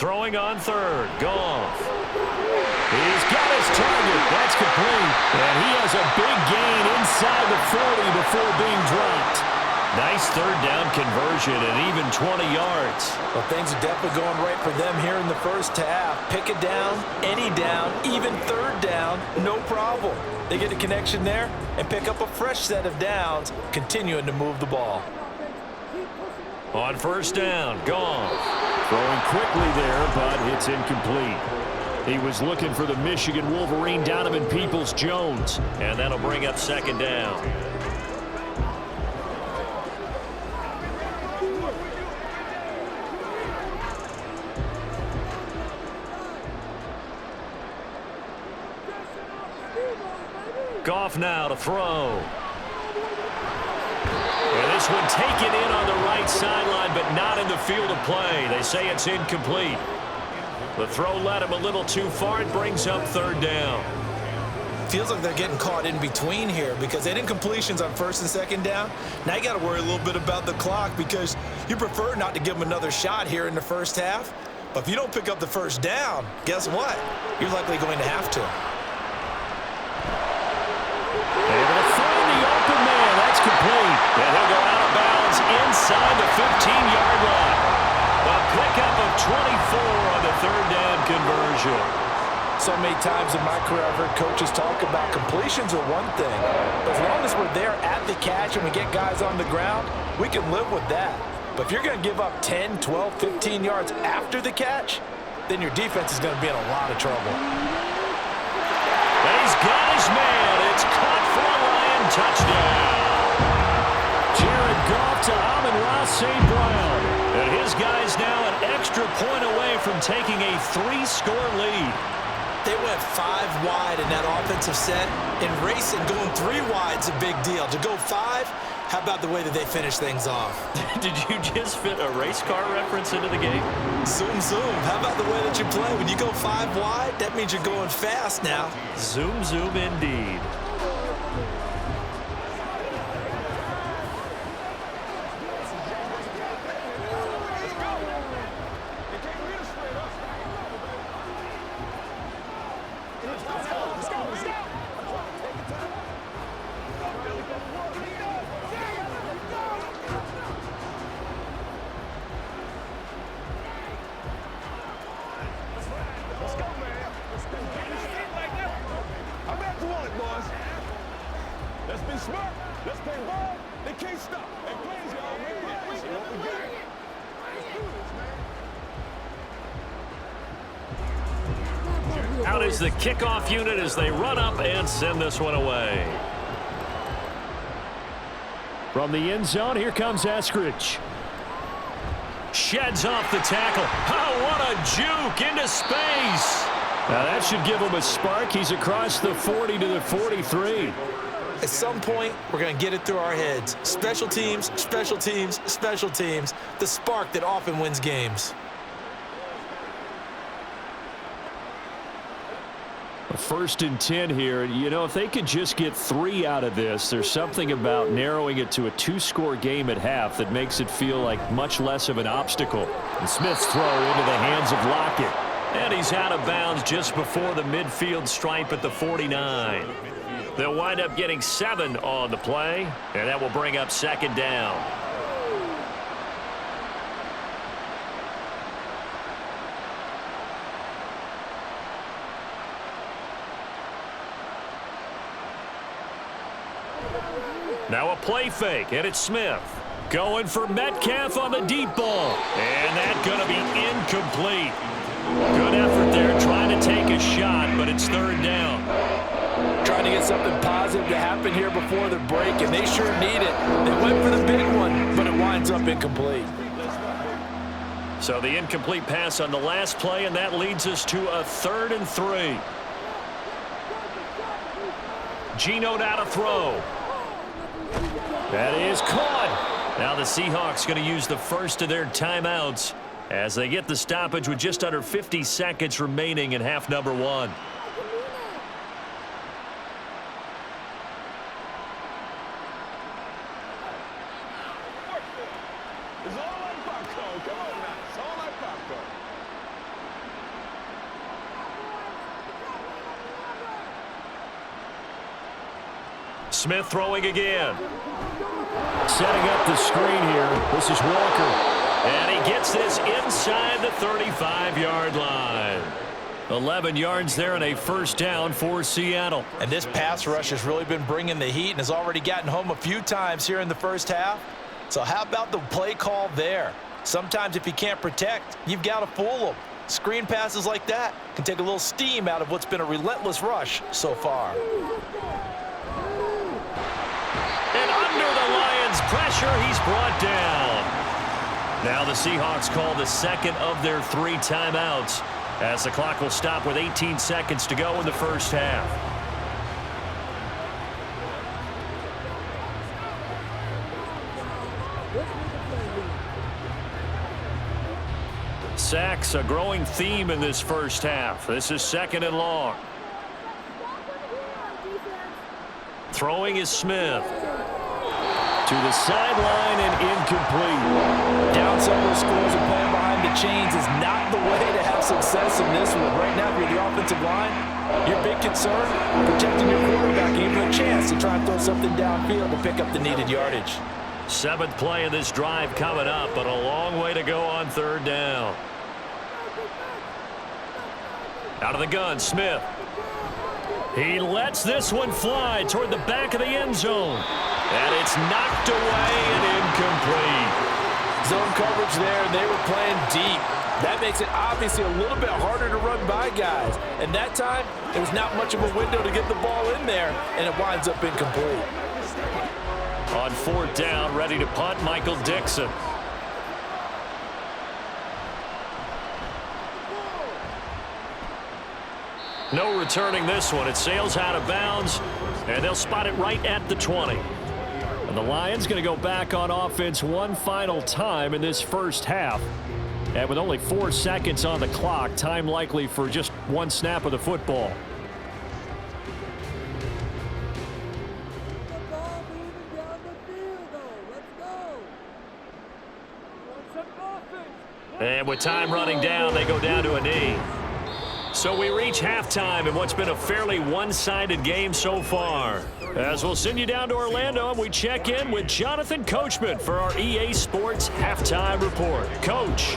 S4: Throwing on 3rd, Goff. He's got his target. That's complete.
S1: And he has a big gain inside the 40 before being dropped.
S4: Nice 3rd down conversion and even 20 yards.
S2: Well, things are definitely going right for them here in the first half. Pick it down, any down, even 3rd down, no problem. They get a connection there and pick up a fresh set of downs, continuing to move the ball.
S4: On 1st down, Goff.
S1: Throwing quickly there, but it's incomplete. He was looking for the Michigan Wolverine, Donovan Peoples-Jones.
S4: And that'll bring up 2nd down. Goff now to throw. And this one taken in on the right sideline, but not in the field of play. They say it's incomplete. The throw led him a little too far. It brings up 3rd down.
S3: Feels like they're getting caught in between here because they did incompletions on 1st and 2nd down. Now you got to worry a little bit about the clock because you prefer not to give them another shot here in the first half. But if you don't pick up the 1st down, guess what? You're likely going to have to.
S4: Able to find the open man. That's complete. And he'll go out of bounds inside the 15-yard line. A pickup of 24 on the 3rd down conversion.
S2: So many times in my career I've heard coaches talk about completions are one thing. But as long as we're there at the catch and we get guys on the ground, we can live with that. But if you're going to give up 10, 12, 15 yards after the catch, then your defense is going to be in a lot of trouble.
S4: And he's got his man. It's caught for a Lion touchdown.
S1: Jared Goff to Amon-Ra St. Brown.
S4: And his guy's now an extra point away from taking a 3-score lead.
S3: They went 5 wide in that offensive set. In racing, going 3 wide's a big deal. To go 5, how about the way that they finish things off?
S4: Did you just fit a race car reference into the game?
S3: Zoom, zoom. How about the way that you play? When you go 5 wide, that means you're going fast now.
S4: Zoom, zoom indeed.
S5: Let's be smart. Let's play ball. They can't stop. Hey, please, y'all. Please. See what we got. Let's do this, man.
S4: Out is the kickoff unit as they run up and send this one away.
S1: From the end zone, here comes Eskridge.
S4: Sheds off the tackle. Oh, what a juke into space.
S1: Now that should give him a spark. He's across the 40 to the 43.
S3: At some point, we're going to get it through our heads. Special teams, special teams, special teams. The spark that often wins games.
S1: First and 10 here. You know, if they could just get 3 out of this, there's something about narrowing it to a 2-score game at half that makes it feel like much less of an obstacle. And Smith's throw into the hands of Lockett.
S4: And he's out of bounds just before the midfield stripe at the 49. They'll wind up getting 7 on the play, and that will bring up second down. Now a play fake, and it's Smith. Going for Metcalf on the deep ball. And that's going to be incomplete. Good effort there trying to take a shot, but it's third down.
S2: Trying to get something positive to happen here before the break, and they sure need it. They went for the big one, but it winds up incomplete.
S4: So the incomplete pass on the last play, and that leads us to a 3rd and 3. Geno now to throw. That is caught. Now the Seahawks going to use the first of their timeouts as they get the stoppage with just under 50 seconds remaining in half number 1.
S5: It's all like popcorn. Come on now. It's all like popcorn.
S1: Smith throwing again. Setting up the screen here. This is Walker.
S4: And he gets this inside the 35-yard line. 11 yards there and a first down for Seattle.
S3: And this pass rush has really been bringing the heat and has already gotten home a few times here in the first half. So how about the play call there? Sometimes if you can't protect, you've got to fool them. Screen passes like that can take a little steam out of what's been a relentless rush so far.
S4: And under the Lions' pressure, he's brought down. Now the Seahawks call the second of their 3 timeouts as the clock will stop with 18 seconds to go in the first half. Sacks, a growing theme in this first half. This is 2nd and long. Throwing is Smith. To the sideline and incomplete.
S2: Down several scores and playing behind the chains is not the way to have success in this one. Right now, if you're the offensive line, your big concern, protecting your quarterback, giving him a chance to try and throw something downfield to pick up the needed yardage.
S4: 7th play of this drive coming up, but a long way to go on 3rd down. Out of the gun, Smith. He lets this one fly toward the back of the end zone. And it's knocked away and incomplete.
S2: Zone coverage there, and they were playing deep. That makes it obviously a little bit harder to run by guys. And that time, there was not much of a window to get the ball in there, and it winds up incomplete.
S4: On 4th down, ready to punt, Michael Dixon. No returning this one. It sails out of bounds, and they'll spot it right at the 20.
S1: And the Lions going to go back on offense one final time in this first half. And with only 4 seconds on the clock, time likely for just 1 snap of the football.
S4: And with time running down, they go down to a knee. So we reach halftime in what's been a fairly one-sided game so far. As we'll send you down to Orlando, and we check in with Jonathan Coachman for our EA Sports Halftime Report. Coach.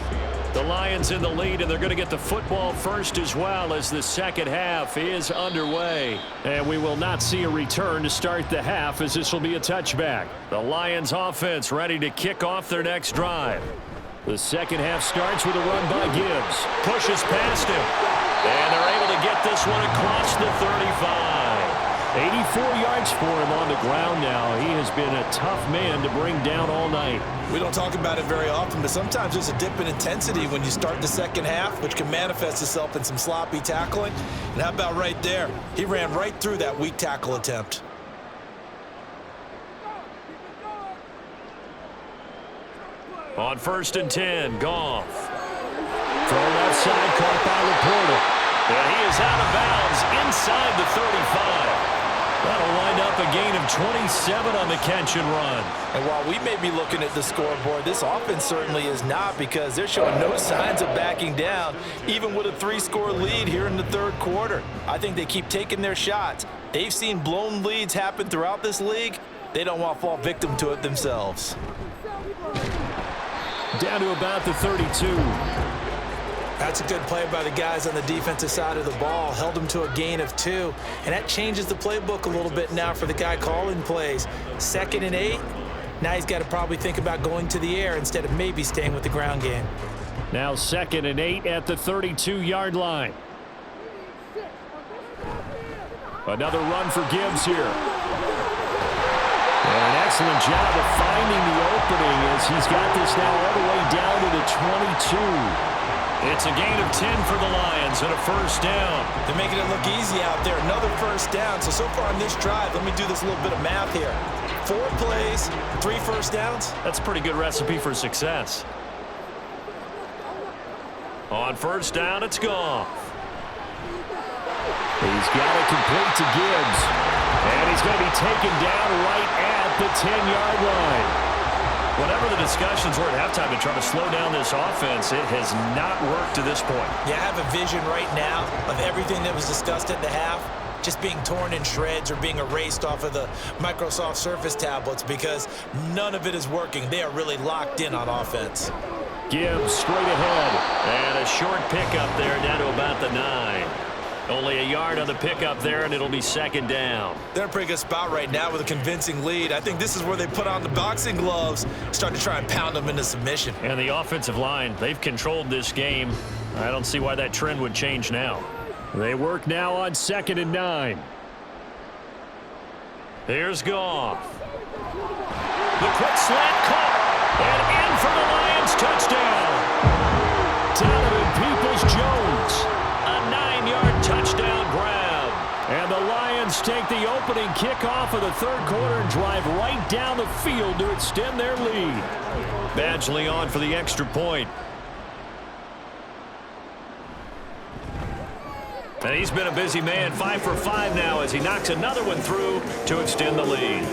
S4: The Lions in the lead, and they're going to get the football first as well as the second half is underway.
S1: And we will not see a return to start the half, as this will be a touchback.
S4: The Lions offense ready to kick off their next drive.
S1: The second half starts with a run by Gibbs.
S4: Pushes past him. And they're able to get this one across the 35.
S1: 84 yards for him on the ground now. He has been a tough man to bring down all night.
S3: We don't talk about it very often, but sometimes there's a dip in intensity when you start the second half, which can manifest itself in some sloppy tackling. And how about right there? He ran right through that weak tackle attempt.
S4: On 1st and 10, Goff.
S1: Throw left side, caught by Laporta.
S4: And he is out of bounds inside the 35. That'll wind up a gain of 27 on the catch and run.
S2: And while we may be looking at the scoreboard, this offense certainly is not, because they're showing no signs of backing down, even with a 3-score lead here in the third quarter. I think they keep taking their shots. They've seen blown leads happen throughout this league. They don't want to fall victim to it themselves.
S1: Down to about the 32.
S3: That's a good play by the guys on the defensive side of the ball. Held them to a gain of 2. And that changes the playbook a little bit now for the guy calling plays. 2nd and 8. Now he's got to probably think about going to the air instead of maybe staying with the ground game.
S1: Now 2nd and 8 at the 32-yard line. Another run for Gibbs here. And an excellent job of finding the opening as he's got this now all the way down to the 22.
S4: It's a gain of 10 for the Lions and a first down.
S3: They're making it look easy out there. Another first down. So far on this drive, let me do this little bit of math here. 4 plays, 3 first downs.
S4: That's a pretty good recipe for success. On 1st down, it's Goff.
S1: He's got it complete to Gibbs. And he's going to be taken down right at the 10-yard line.
S4: Whatever the discussions were at halftime to try to slow down this offense, it has not worked to this point.
S3: Yeah, I have a vision right now of everything that was discussed at the half just being torn in shreds or being erased off of the Microsoft Surface tablets, because none of it is working. They are really locked in on offense.
S1: Gibbs straight ahead.
S4: And a short pickup there down to about the 9. Only a yard on the pickup there, and it'll be 2nd down.
S3: They're in a pretty good spot right now with a convincing lead. I think this is where they put on the boxing gloves, start to try and pound them into submission.
S4: And the offensive line, they've controlled this game. I don't see why that trend would change now.
S1: They work now on 2nd and 9.
S4: Here's Goff. The quick slant caught. And in for the Lions, touchdown. Donovan Peoples-Jones. A 9-yard touchdown grab.
S1: And the Lions take the opening kickoff of the third quarter and drive right down the field to extend their lead.
S4: Badgley on for the extra point. And he's been a busy man, 5 for 5 now as he knocks another one through to extend the lead.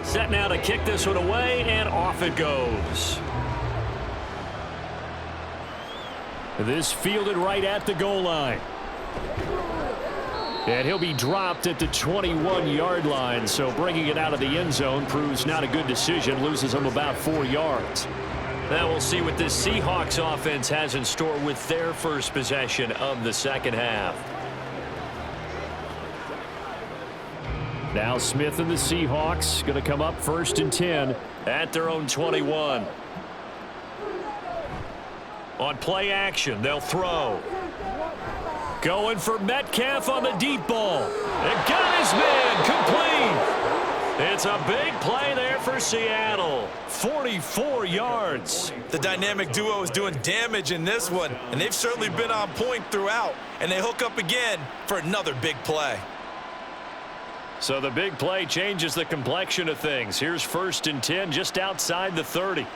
S4: Set now to kick this one away, and off it goes.
S1: This fielded right at the goal line. And he'll be dropped at the 21-yard line, so bringing it out of the end zone proves not a good decision, loses him about 4 yards.
S4: Now we'll see what this Seahawks offense has in store with their first possession of the second half.
S1: Now Smith and the Seahawks going to come up 1st and 10
S4: at their own 21. On play action, they'll throw. Going for Metcalf on the deep ball. And got his man complete. It's a big play there for Seattle. 44 yards.
S3: The dynamic duo is doing damage in this one, and they've certainly been on point throughout, and they hook up again for another big play.
S4: So the big play changes the complexion of things. Here's 1st and 10 just outside the 30.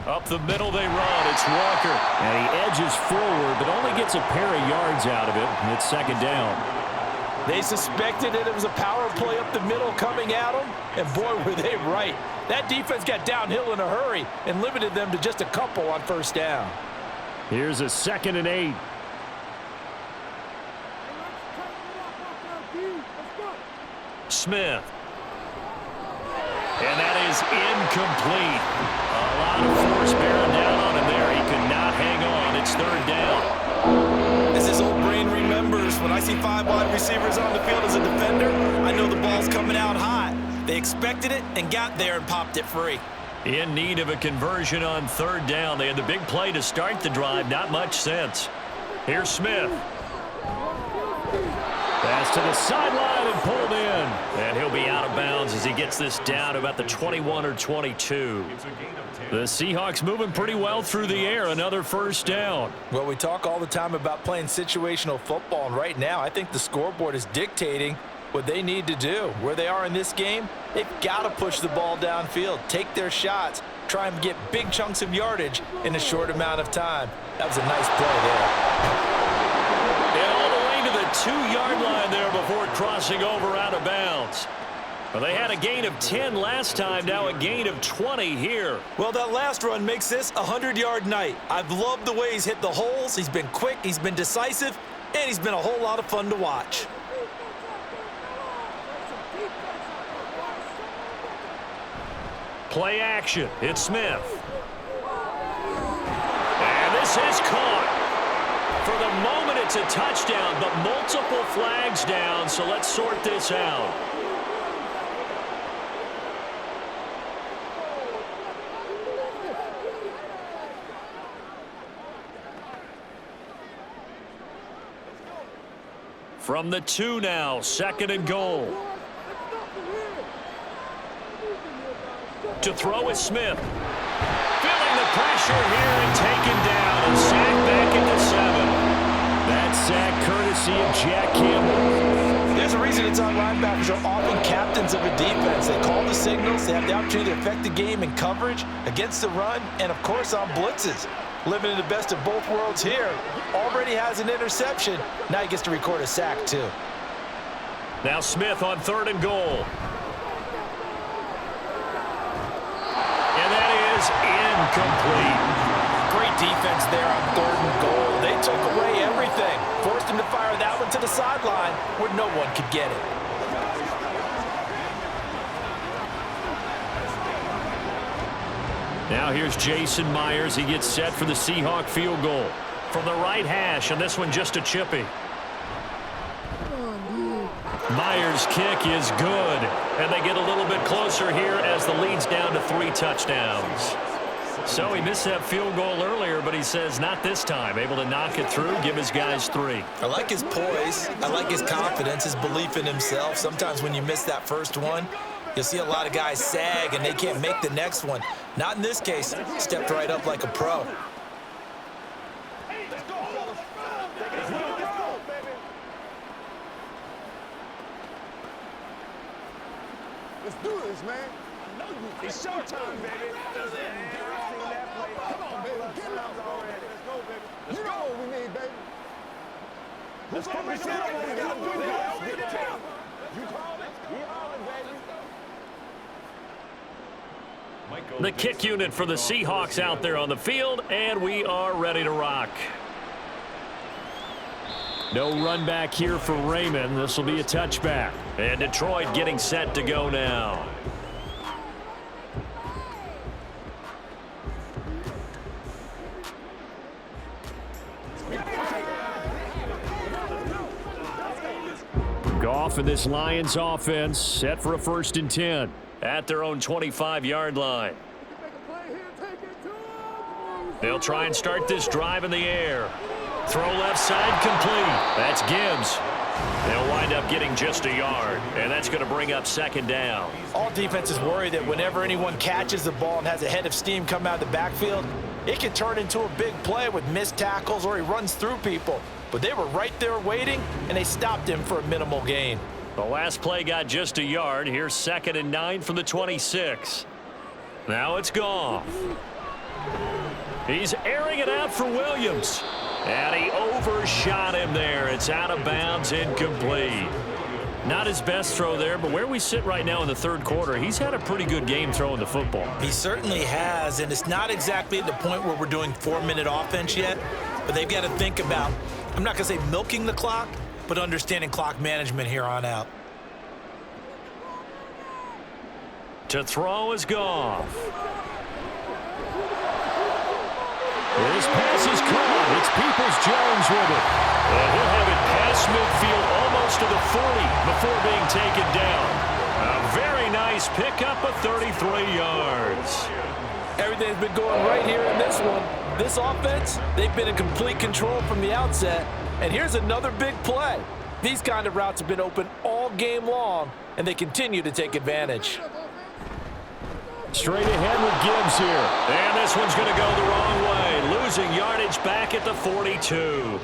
S4: Up the middle they run. It's Walker.
S1: And he edges forward, but only gets a pair of yards out of it. And it's 2nd down.
S2: They suspected that it was a power play up the middle coming at them, and boy, were they right. That defense got downhill in a hurry and limited them to just a couple on 1st down.
S1: Here's a 2nd and 8.
S4: Smith. And that is incomplete. A lot of force bearing down on him there. He could not hang on. It's 3rd down.
S3: As his old brain remembers, when I see 5 wide receivers on the field as a defender, I know the ball's coming out hot. They expected it and got there and popped it free.
S4: In need of a conversion on 3rd down. They had the big play to start the drive. Not much sense. Here's Smith. Pass to the sideline and pulled in. And he'll be out of bounds as he gets this down to about the 21 or 22. The Seahawks moving pretty well through the air. Another 1st down.
S2: Well, we talk all the time about playing situational football, and right now I think the scoreboard is dictating what they need to do. Where they are in this game, they've got to push the ball downfield, take their shots, try and get big chunks of yardage in a short amount of time. That was a nice play there.
S4: And all the way to the 2-yard line there before crossing over out of bounds. Well, they had a gain of 10 last time, now a gain of 20 here.
S3: Well, that last run makes this a 100-yard night. I've loved the way he's hit the holes. He's been quick, he's been decisive, and he's been a whole lot of fun to watch.
S4: Play action. It's Smith. And this is caught. For the moment, it's a touchdown, but multiple flags down, so let's sort this out. From the 2 now, 2nd and goal. To throw is Smith. Feeling the pressure here and taken down and sacked back at the 7.
S1: That sack courtesy of Jack Campbell.
S3: There's a reason it's on linebackers are often captains of a defense. They call the signals. They have the opportunity to affect the game in coverage, against the run, and, of course, on blitzes. Living in the best of both worlds here. Already has an interception. Now he gets to record a sack, too.
S4: Now Smith on 3rd and goal. And that is incomplete.
S3: Great defense there on 3rd and goal. They took away everything. Forced him to fire that one to the sideline where no one could get it.
S4: Now here's Jason Myers. He gets set for the Seahawk field goal. From the right hash, and this one just a chippy. Myers' kick is good. And they get a little bit closer here as the lead's down to 3 touchdowns. So he missed that field goal earlier, but he says not this time. Able to knock it through, give his guys 3.
S3: I like his poise. I like his confidence, his belief in himself. Sometimes when you miss that first one, you'll see a lot of guys sag and they can't make the next one. Not in this case. Stepped right up like a pro.
S5: Let's do this, man. It's showtime, baby. Come on, baby. Get it out already. Let's go, baby. You know what we need, baby. Let's go, baby. You call it. We hollering, baby.
S4: The kick unit for the Seahawks out there on the field, and we are ready to rock.
S1: No run back here for Raymond. This will be a touchback.
S4: And Detroit getting set to go now.
S1: Goff and this Lions offense set for a 1st and 10.
S4: At their own 25-yard line. They'll try and start this drive in the air. Throw left side complete. That's Gibbs. They'll wind up getting just a yard, and that's going to bring up second down.
S2: All defenses worry that whenever anyone catches the ball and has a head of steam come out of the backfield, it can turn into a big play with missed tackles or he runs through people. But they were right there waiting, and they stopped him for a minimal gain.
S4: The last play got just a yard. Here's 2nd and 9 from the 26. Now it's Goff. He's airing it out for Williams. And he overshot him there. It's out of bounds, incomplete. Not his best throw there, but where we sit right now in the third quarter, he's had a pretty good game throwing the football.
S3: He certainly has, and it's not exactly at the point where we're doing 4-minute offense yet, but they've got to think about, I'm not going to say milking the clock, but understanding clock management here on out.
S4: To throw is Goff.
S1: This pass is caught. It's Peoples-Jones with it.
S4: And he'll have it past midfield almost to the 40 before being taken down. A very nice pickup of 33 yards.
S2: Everything's been going right here in this one. This offense, they've been in complete control from the outset. And here's another big play. These kind of routes have been open all game long, and they continue to take advantage.
S1: Straight ahead with Gibbs here.
S4: And this one's going to go the wrong way. Losing yardage back at the 42.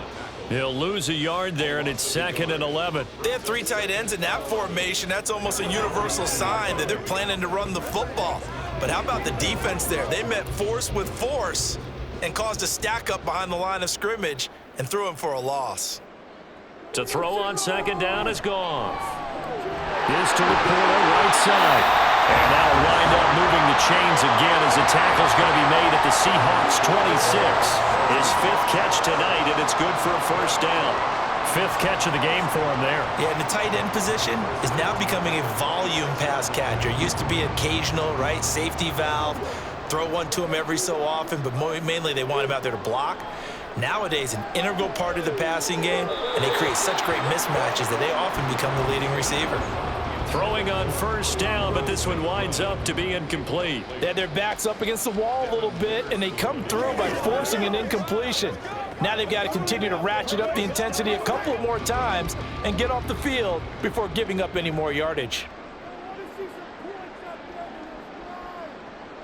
S4: He'll lose a yard there, and it's 2nd and 11.
S3: They have 3 tight ends in that formation. That's almost a universal sign that they're planning to run the football. But how about the defense there? They met force with force and caused a stack up behind the line of scrimmage and threw him for a loss.
S4: To throw on 2nd down is Goff.
S1: Here's to the corner, right side.
S4: And that'll wind up moving the chains again as the tackle's going to be made at the Seahawks 26. His 5th catch tonight, and it's good for a first down. 5th catch of the game for him there.
S3: Yeah, and the tight end position is now becoming a volume pass catcher. Used to be occasional, right? Safety valve. Throw one to him every so often, but mainly they want him out there to block. Nowadays, an integral part of the passing game, and they create such great mismatches that they often become the leading receiver.
S4: Throwing on first down, but this one winds up to be incomplete.
S2: They had their backs up against the wall a little bit, and they come through by forcing an incompletion. Now they've got to continue to ratchet up the intensity a couple of more times and get off the field before giving up any more yardage.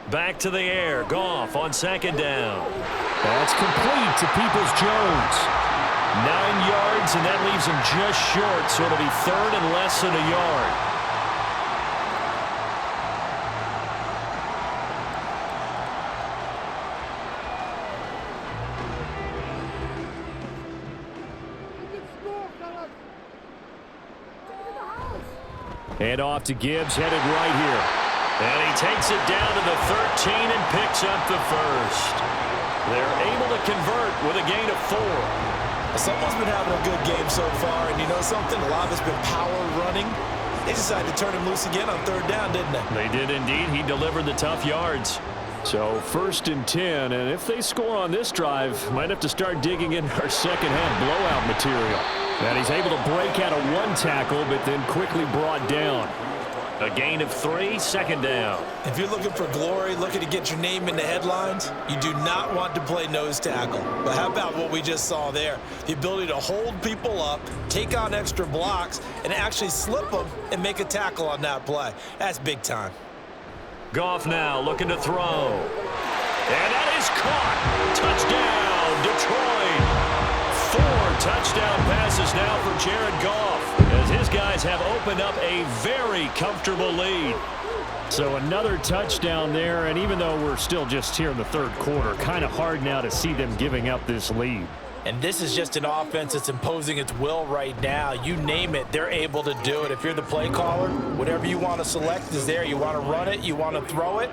S4: Back to the air. Goff on 2nd down.
S1: That's complete to Peoples-Jones.
S4: 9 yards, and that leaves him just short, so it'll be 3rd and less than a yard.
S1: And off to Gibbs, headed right here.
S4: And he takes it down to the 13 and picks up the first. They're able to convert with a gain of 4.
S3: Someone's been having a good game so far, and you know something? A lot of it's been power running. They decided to turn him loose again on 3rd down, didn't they?
S4: They did indeed. He delivered the tough yards.
S1: So 1st and 10, and if they score on this drive, might have to start digging in our second-half blowout material. And he's able to break out of 1 tackle, but then quickly brought down.
S4: A gain of 3, 2nd down.
S3: If you're looking for glory, looking to get your name in the headlines, you do not want to play nose tackle. But how about what we just saw there? The ability to hold people up, take on extra blocks, and actually slip them and make a tackle on that play. That's big time.
S4: Goff now looking to throw. And that is caught. Touchdown, Detroit. 4 touchdown passes now for Jared Goff, as his guys have opened up a very comfortable lead.
S1: So another touchdown there, and even though we're still just here in the 3rd quarter, kind of hard now to see them giving up this lead.
S2: And this is just an offense that's imposing its will right now. You name it, they're able to do it. If you're the play caller, whatever you want to select is there. You want to run it, you want to throw it.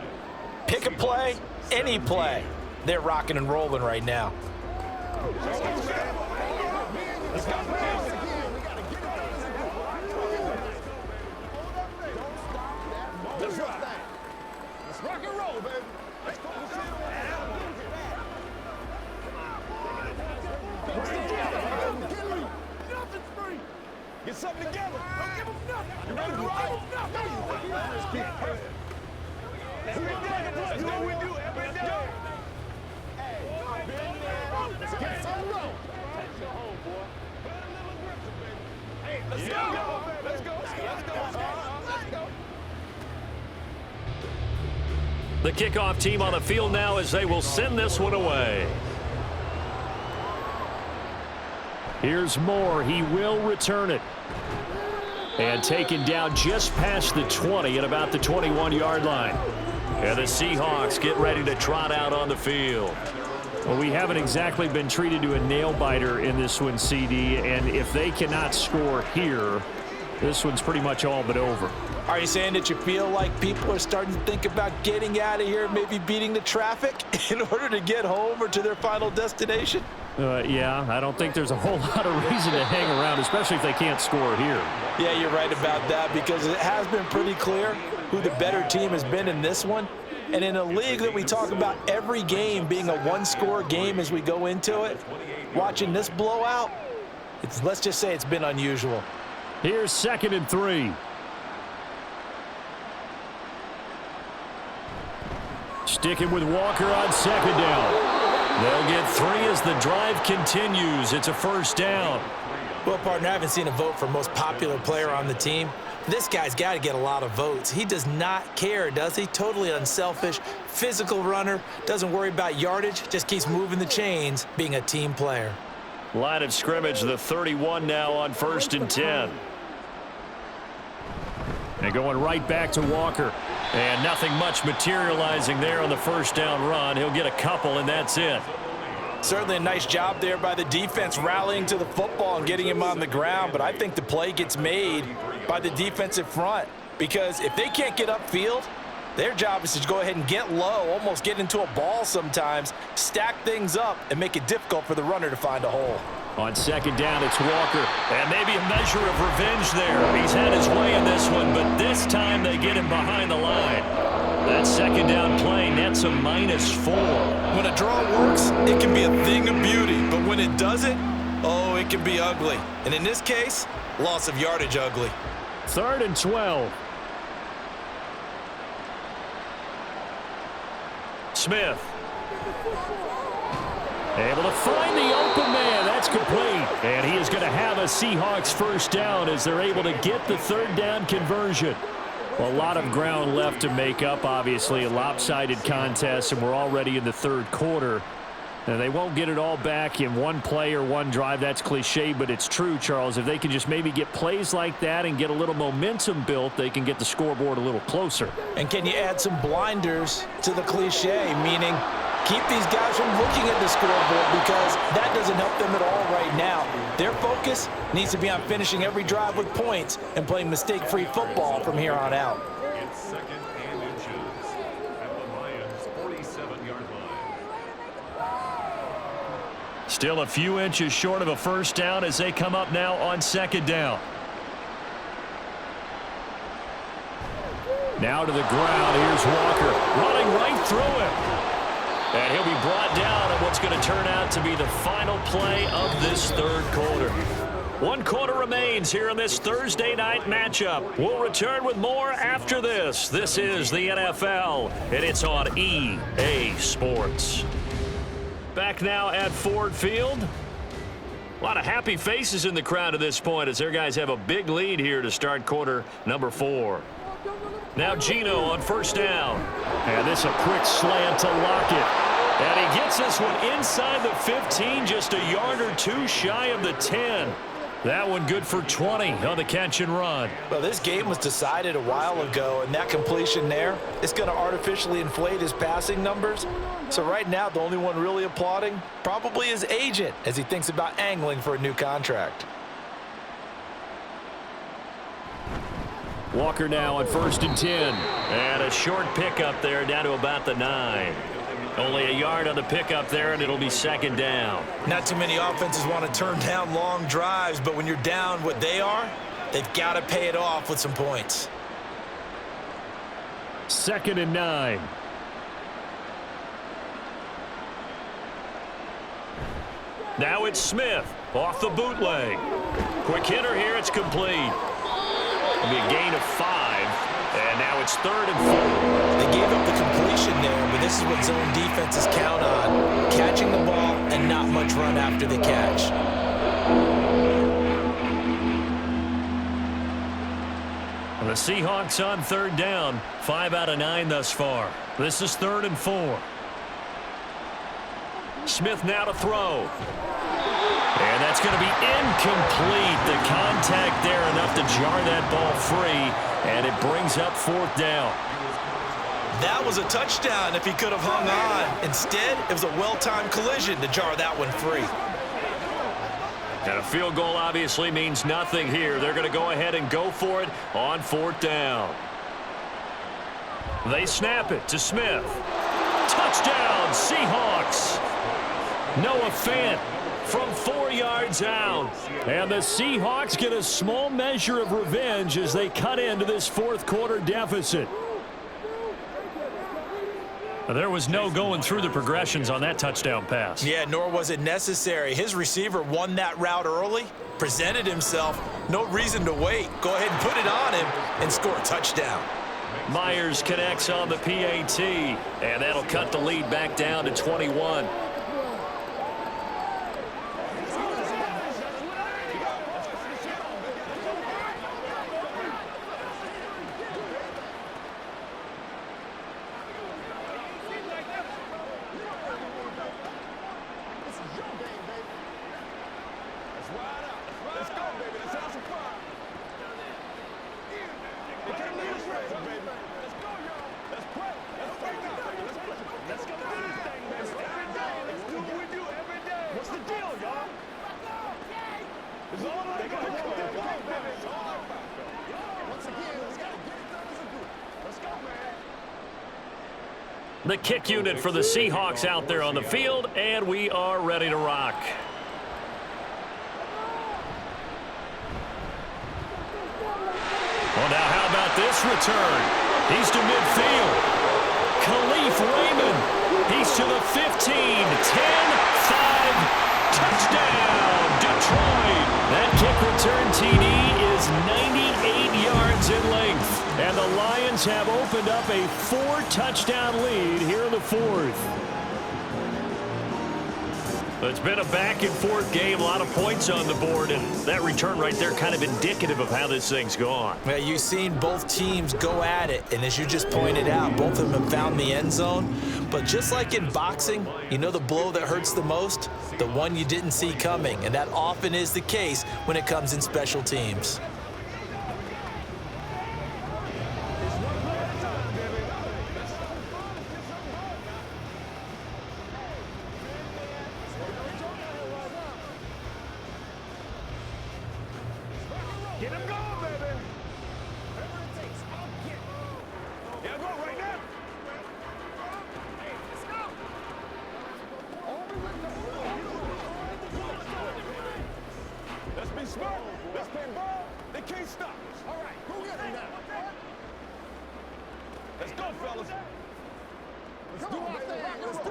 S2: Pick a play, any play. They're rocking and rolling right now.
S5: Let's rock and roll, baby. Let's go. Nothing's free. Get something together. Don't give them nothing. You ready to roll? You know we do every day. Hey, let's get some roll. Take your home, boy. Put a little aggressive, baby. Let's go. Let's go.
S4: The kickoff team on the field now as they will send this one away.
S1: Here's Moore. He will return it. And taken down just past the 20 at about the 21-yard line.
S4: And the Seahawks get ready to trot out on the field.
S1: Well, we haven't exactly been treated to a nail-biter in this one, CD. And if they cannot score here, this one's pretty much all but over.
S2: Are you saying that you feel like people are starting to think about getting out of here, maybe beating the traffic in order to get home or to their final destination?
S1: Yeah, I don't think there's a whole lot of reason to hang around, especially if they can't score here.
S2: Yeah, you're right about that, because it has been pretty clear who the better team has been in this one. And in a league that we talk about every game being a one-score game as we go into it, watching this blowout, let's just say it's been unusual.
S1: Here's 2nd and 3. Sticking with Walker on 2nd down.
S4: They'll get 3 as the drive continues. It's a first down.
S3: Well, partner, I haven't seen a vote for most popular player on the team. This guy's got to get a lot of votes. He does not care, does he? Totally unselfish, physical runner, doesn't worry about yardage, just keeps moving the chains, being a team player.
S4: Line of scrimmage, the 31 now on 1st and 10.
S1: And going right back to Walker.
S4: And nothing much materializing there on the first down run. He'll get a couple, and that's it.
S2: Certainly a nice job there by the defense rallying to the football and getting him on the ground, but I think the play gets made by the defensive front, because if they can't get upfield, their job is to go ahead and get low, almost get into a ball sometimes, stack things up, and make it difficult for the runner to find a hole.
S1: On 2nd down, it's Walker.
S4: And maybe a measure of revenge there. He's had his way in this one, but this time they get him behind the line. That 2nd down play nets a -4.
S2: When a draw works, it can be a thing of beauty, but when it doesn't, oh, it can be ugly. And in this case, loss of yardage ugly.
S1: 3rd and 12.
S4: Smith.
S1: Able to find the open man. That's complete. And he is going to have a Seahawks first down as they're able to get the 3rd down conversion. Well, a lot of ground left to make up, obviously. A lopsided contest, and we're already in the 3rd quarter. And they won't get it all back in one play or one drive. That's cliche, but it's true, Charles. If they can just maybe get plays like that and get a little momentum built, they can get the scoreboard a little closer.
S2: And can you add some blinders to the cliche, meaning keep these guys from looking at the scoreboard, because that doesn't help them at all right now. Their focus needs to be on finishing every drive with points and playing mistake-free football from here on out.
S5: It's 2nd and inches at the Lions' 47-yard line.
S4: Still a few inches short of a first down as they come up now on 2nd down.
S1: Now to the ground. Here's Walker running right through him.
S4: And he'll be brought down on what's going to turn out to be the final play of this 3rd quarter. 1 quarter remains here in this Thursday night matchup. We'll return with more after this. This is the NFL, and it's on EA Sports. Back now at Ford Field. A lot of happy faces in the crowd at this point as their guys have a big lead here to start quarter number 4. Now Geno on 1st down.
S1: And this a quick slant to Lockett.
S4: And he gets this one inside the 15, just a yard or 2 shy of the 10. That one good for 20 on the catch and run.
S2: Well, this game was decided a while ago, and that completion there is going to artificially inflate his passing numbers. So right now, the only one really applauding probably his agent as he thinks about angling for a new contract.
S1: Walker now on 1st and 10.
S4: And a short pickup there down to about the 9. Only a yard on the pickup there, and it'll be 2nd down.
S3: Not too many offenses want to turn down long drives, but when you're down what they are, they've got to pay it off with some points.
S1: 2nd and 9.
S4: Now it's Smith off the bootleg. Quick hitter here, it's complete. It'll be a gain of 5, and now it's 3rd and 4.
S3: They gave up the completion there, but this is what zone defenses count on. Catching the ball and not much run after the catch.
S4: The Seahawks on third down. 5 out of 9 thus far. This is 3rd and 4. Smith now to throw. And that's going to be incomplete. The contact there enough to jar that ball free. And it brings up 4th down.
S3: That was a touchdown if he could have hung on. Instead, it was a well-timed collision to jar that one free.
S4: And a field goal obviously means nothing here. They're going to go ahead and go for it on 4th down. They snap it to Smith. Touchdown, Seahawks. Noah Fant from 4 yards out.
S1: And the Seahawks get a small measure of revenge as they cut into this 4th quarter deficit.
S4: There was no going through the progressions on that touchdown pass.
S3: Yeah, nor was it necessary. His receiver won that route early, presented himself. No reason to wait. Go ahead and put it on him and score a touchdown.
S4: Myers connects on the PAT, and that'll cut the lead back down to 21. The kick unit for the Seahawks out there on the field, and we are ready to rock. Well, now how about this return? He's to midfield. Khalif Raymond. He's to the 15, 10, 5, touchdown, Detroit. That kick return TD is 98 yards in length. And the Lions have opened up a 4-touchdown lead here in the 4th. It's been a back-and-forth game, a lot of points on the board, and that return right there kind of indicative of how this thing's gone.
S3: Yeah, you've seen both teams go at it, and as you just pointed out, both of them have found the end zone. But just like in boxing, you know the blow that hurts the most? The one you didn't see coming, and that often is the case when it comes in special teams.
S5: Get him going, baby. Whatever it takes, I'll get it. Yeah, go right now. Hey, let's go. Let's be smart. Let's play ball. They can't stop us. All right, go get him now. Let's go, fellas. Let's do our thing. Let's do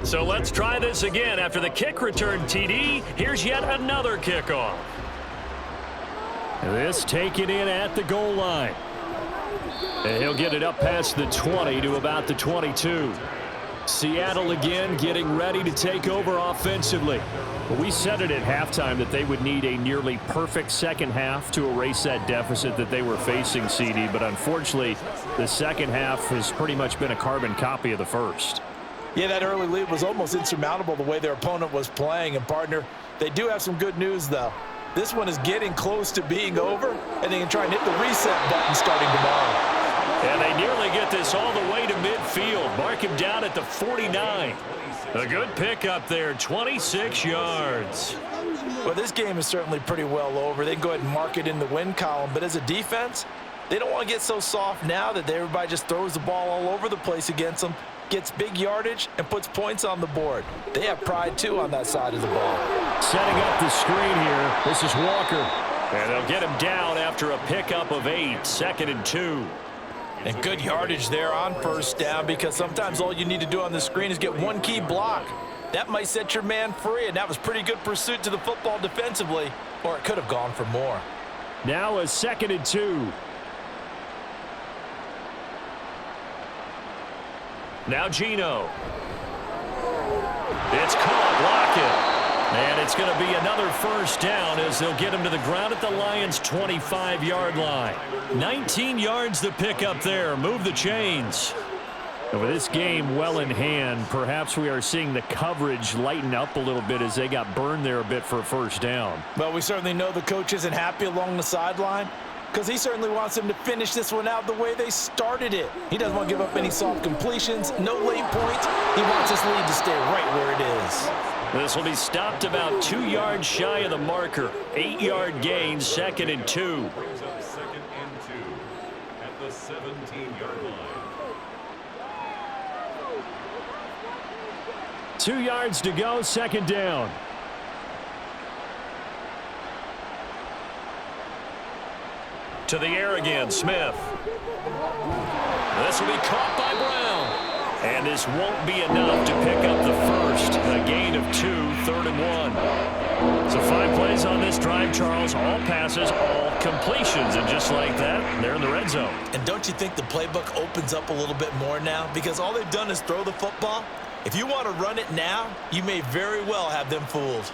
S5: it.
S4: So let's try this again. After the kick return TD, here's yet another kickoff.
S1: This taken in at the goal line. And he'll get it up past the 20 to about the 22. Seattle again getting ready to take over offensively. But we said it at halftime that they would need a nearly perfect second half to erase that deficit that they were facing, CD. But unfortunately, the second half has pretty much been a carbon copy of the first.
S3: Yeah, that early lead was almost insurmountable the way their opponent was playing. And, partner, they do have some good news, though. This one is getting close to being over, and they can try and hit the reset button starting tomorrow.
S4: And they nearly get this all the way to midfield. Mark him down at the 49. A good pickup there, 26 yards.
S3: Well, this game is certainly pretty well over. They can go ahead and mark it in the win column. But as a defense, they don't want to get so soft now that everybody just throws the ball all over the place against them, gets big yardage, and puts points on the board. They have pride, too, on that side of the ball.
S1: Setting up the screen here. This is Walker.
S4: And they'll get him down after a pickup of 8, 2nd and 2.
S3: And good yardage there on first down, because sometimes all you need to do on the screen is get one key block. That might set your man free, and that was pretty good pursuit to the football defensively, or it could have gone for more.
S1: Now a 2nd and 2.
S4: Now Geno. It's caught. Lockett. And it's going to be another first down as they'll get him to the ground at the Lions' 25-yard line. 19 yards to pick up there. Move the chains.
S1: And with this game well in hand, perhaps we are seeing the coverage lighten up a little bit as they got burned there a bit for a first down.
S2: Well, we certainly know the coach isn't happy along the sideline because he certainly wants them to finish this one out the way they started it. He doesn't want to give up any soft completions, no late points. He wants his lead to stay right where it is.
S4: This will be stopped about 2 yards shy of the marker. 8-yard gain, 2nd and 2.
S5: Brings up 2nd and 2 at the 17-yard line.
S1: 2 yards to go, 2nd down.
S4: To the air again, Smith. This will be caught by Brown. And this won't be enough to pick up the first. A gain of 2, 3rd and 1. So 5 plays on this drive, Charles. All passes, all completions. And just like that, they're in the red zone.
S3: And don't you think the playbook opens up a little bit more now? Because all they've done is throw the football. If you want to run it now, you may very well have them fooled.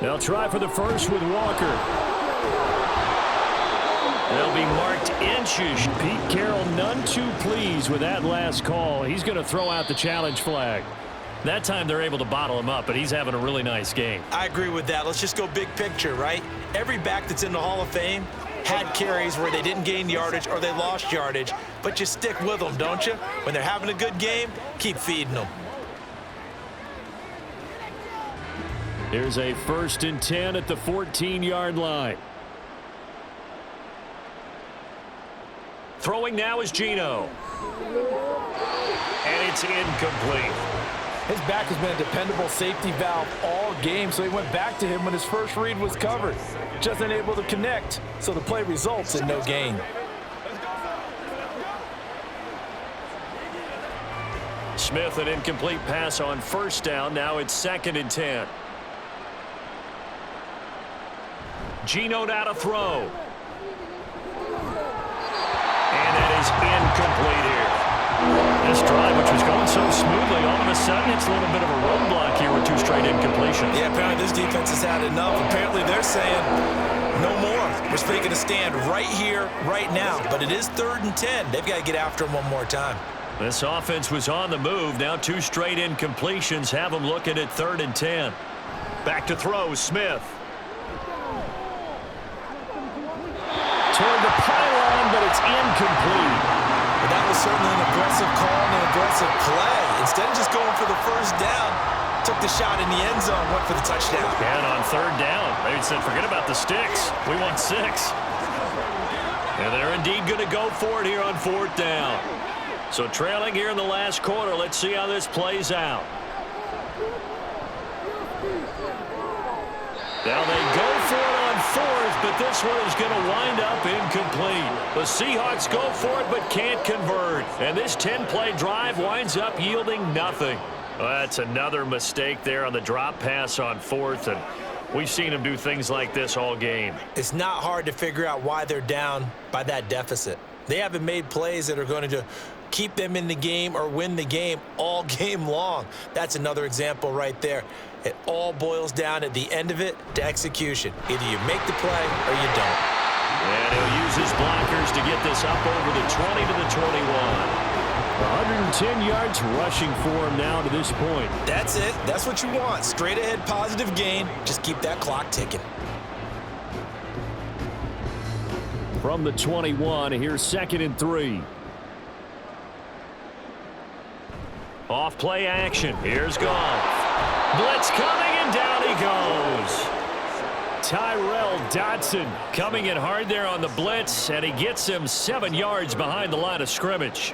S1: They'll try for the first with Walker.
S4: They'll be marked inches.
S1: Pete Carroll none too pleased with that last call. He's going to throw out the challenge flag.
S4: That time they're able to bottle him up, but he's having a really nice game.
S3: I agree with that. Let's just go big picture, right? Every back that's in the Hall of Fame had carries where they didn't gain yardage or they lost yardage, but you stick with them, don't you? When they're having a good game, keep feeding them.
S1: Here's a 1st and 10 at the 14-yard line.
S4: Throwing now is Geno. And it's incomplete.
S2: His back has been a dependable safety valve all game, so he went back to him when his first read was covered. Just unable to connect, so the play results in no gain.
S4: Smith, an incomplete pass on 1st down. Now it's 2nd and 10. Geno now to throw. And that is incomplete here. This drive, which was going so smoothly, all of a sudden it's a little bit of a roadblock here with 2 straight incompletions.
S3: Yeah, apparently this defense has had enough. Apparently they're saying no more. We're making a stand right here, right now. But it is 3rd and 10. They've got to get after him one more time.
S4: This offense was on the move. Now 2 straight incompletions have them looking at 3rd and 10. Back to throw, Smith.
S1: Toward the pylon, but it's incomplete.
S3: But that was certainly an aggressive call and an aggressive play. Instead of just going for the first down, took the shot in the end zone, went for the touchdown.
S4: And on 3rd down, they said, forget about the sticks. We want 6. And they're indeed going to go for it here on 4th down. So trailing here in the last quarter, let's see how this plays out. Now they go for it on 4th, but this one is going to wind up incomplete. The Seahawks go for it, but can't convert. And this 10-play drive winds up yielding nothing. Well, that's another mistake there on the drop pass on 4th, and we've seen them do things like this all game.
S3: It's not hard to figure out why they're down by that deficit. They haven't made plays that are going to keep them in the game or win the game all game long. That's another example right there. It all boils down at the end of it to execution. Either you make the play or you don't.
S4: And he'll use his blockers to get this up over the 20 to the 21.
S1: 110 yards rushing for him now to this point.
S3: That's it. That's what you want. Straight ahead positive gain. Just keep that clock ticking.
S1: From the 21, here's 2nd and 3.
S4: Off play action. Here's Goff. Blitz coming, and down he goes.
S1: Tyrell Dodson
S4: Coming in hard there on the blitz, and he gets him 7 yards behind the line of scrimmage.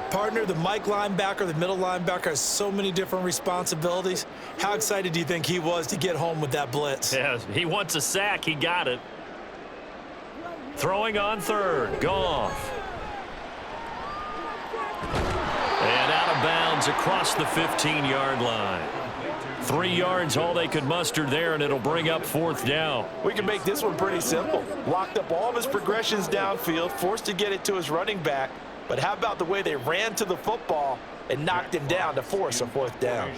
S3: Partner, the Mike linebacker, the middle linebacker has so many different responsibilities. How excited do you think he was to get home with that blitz?
S4: Yeah, he wants a sack. He got it. Throwing on 3rd. Goff. And out of bounds across the 15-yard line. 3 yards, all they could muster there, and it'll bring up 4th down.
S2: We can make this one pretty simple. Locked up all of his progressions downfield, forced to get it to his running back. But how about the way they ran to the football and knocked him down to force a fourth down.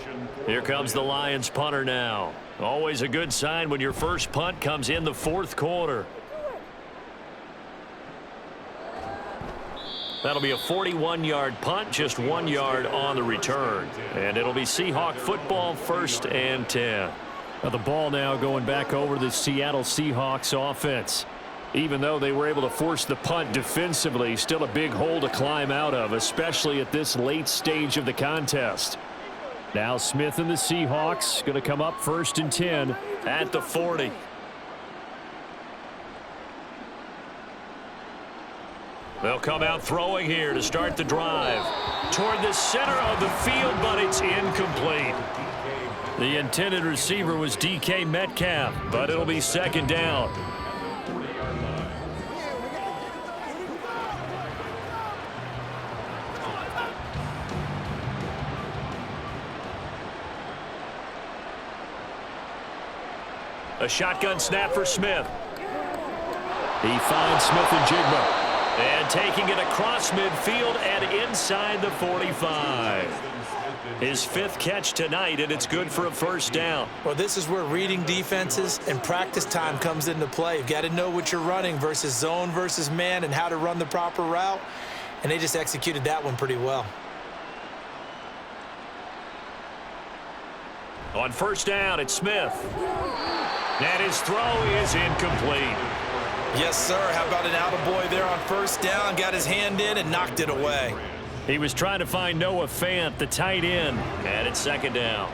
S4: Here comes the Lions punter now. Always a good sign when your first punt comes in the fourth quarter. That'll be a 41-yard punt, just 1 yard on the return. And it'll be Seahawk football, 1st and 10.
S1: Now the ball now going back over the Seattle Seahawks offense. Even though they were able to force the punt defensively, still a big hole to climb out of, especially at this late stage of the contest. Now Smith and the Seahawks going to come up 1st and 10
S4: at the 40. They'll come out throwing here to start the drive. Toward the center of the field, but it's incomplete. The intended receiver was DK Metcalf, but it'll be 2nd down. A shotgun snap for Smith.
S1: He finds Smith and Jigba.
S4: And taking it across midfield and inside the 45. His 5th catch tonight, and it's good for a 1st down.
S3: Well, this is where reading defenses and practice time comes into play. You've got to know what you're running versus zone versus man and how to run the proper route. And they just executed that one pretty well.
S4: On 1st down, it's Smith. And his throw is incomplete.
S3: Yes, sir. How about an attaboy there on 1st down? Got his hand in and knocked it away.
S4: He was trying to find Noah Fant, the tight end. And it's 2nd down.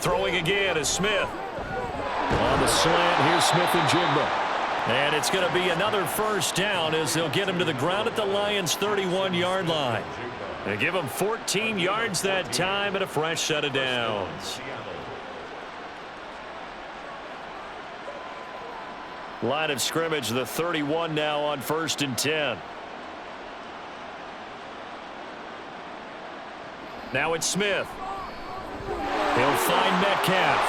S4: Throwing again is Smith.
S1: On the slant, here's Smith and Jigba.
S4: And it's going to be another 1st down as they'll get him to the ground at the Lions' 31-yard line. They give him 14 yards that time and a fresh set of downs. Line of scrimmage, the 31 now on 1st and 10. Now it's Smith. He'll find Metcalf.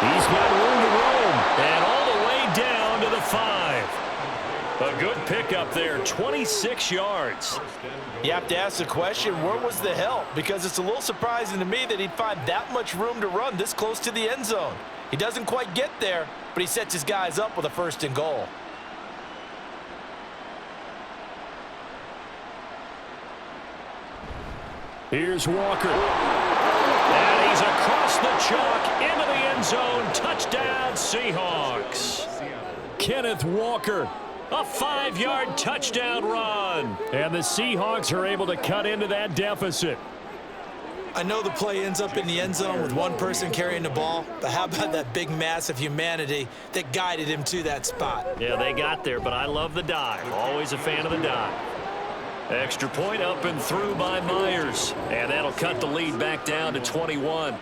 S4: He's got room to roam. And all the way down to the 5. A good pickup there, 26 yards.
S2: You have to ask the question, where was the help? Because it's a little surprising to me that he'd find that much room to run this close to the end zone. He doesn't quite get there, but he sets his guys up with a 1st and goal.
S1: Here's Walker.
S4: And he's across the chalk into the end zone. Touchdown, Seahawks.
S1: Kenneth Walker.
S4: A 5-yard touchdown run.
S1: And the Seahawks are able to cut into that deficit.
S3: I know the play ends up in the end zone with one person carrying the ball, but how about that big mass of humanity that guided him to that spot?
S4: Yeah, they got there, but I love the dive. Always a fan of the dive. Extra point up and through by Myers. And that'll cut the lead back down to 21.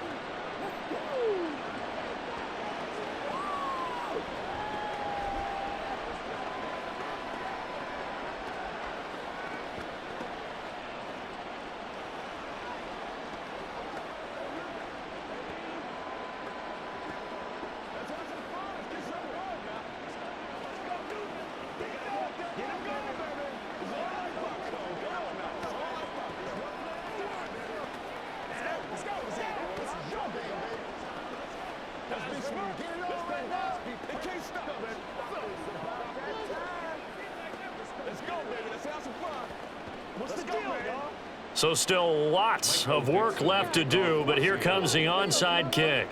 S4: So still lots of work left to do, but here comes the onside kick.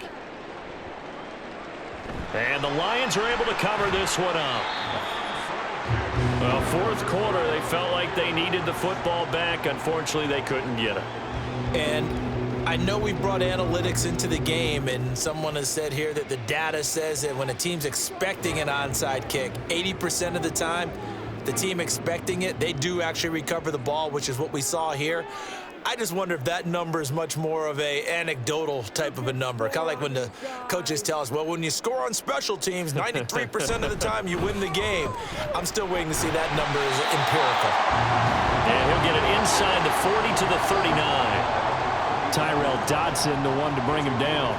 S4: And the Lions are able to cover this one up. Well, 4th quarter, they felt like they needed the football back. Unfortunately, they couldn't get it.
S3: And I know we brought analytics into the game, and someone has said here that the data says that when a team's expecting an onside kick, 80% of the time, the team expecting it, they do actually recover the ball, which is what we saw here. I just wonder if that number is much more of a anecdotal type of a number. Kind of like when the coaches tell us, well, when you score on special teams, 93% of the time you win the game. I'm still waiting to see that number is empirical.
S4: And he'll get it inside the 40 to the 39.
S1: Tyrell Dodson, the one to bring him down.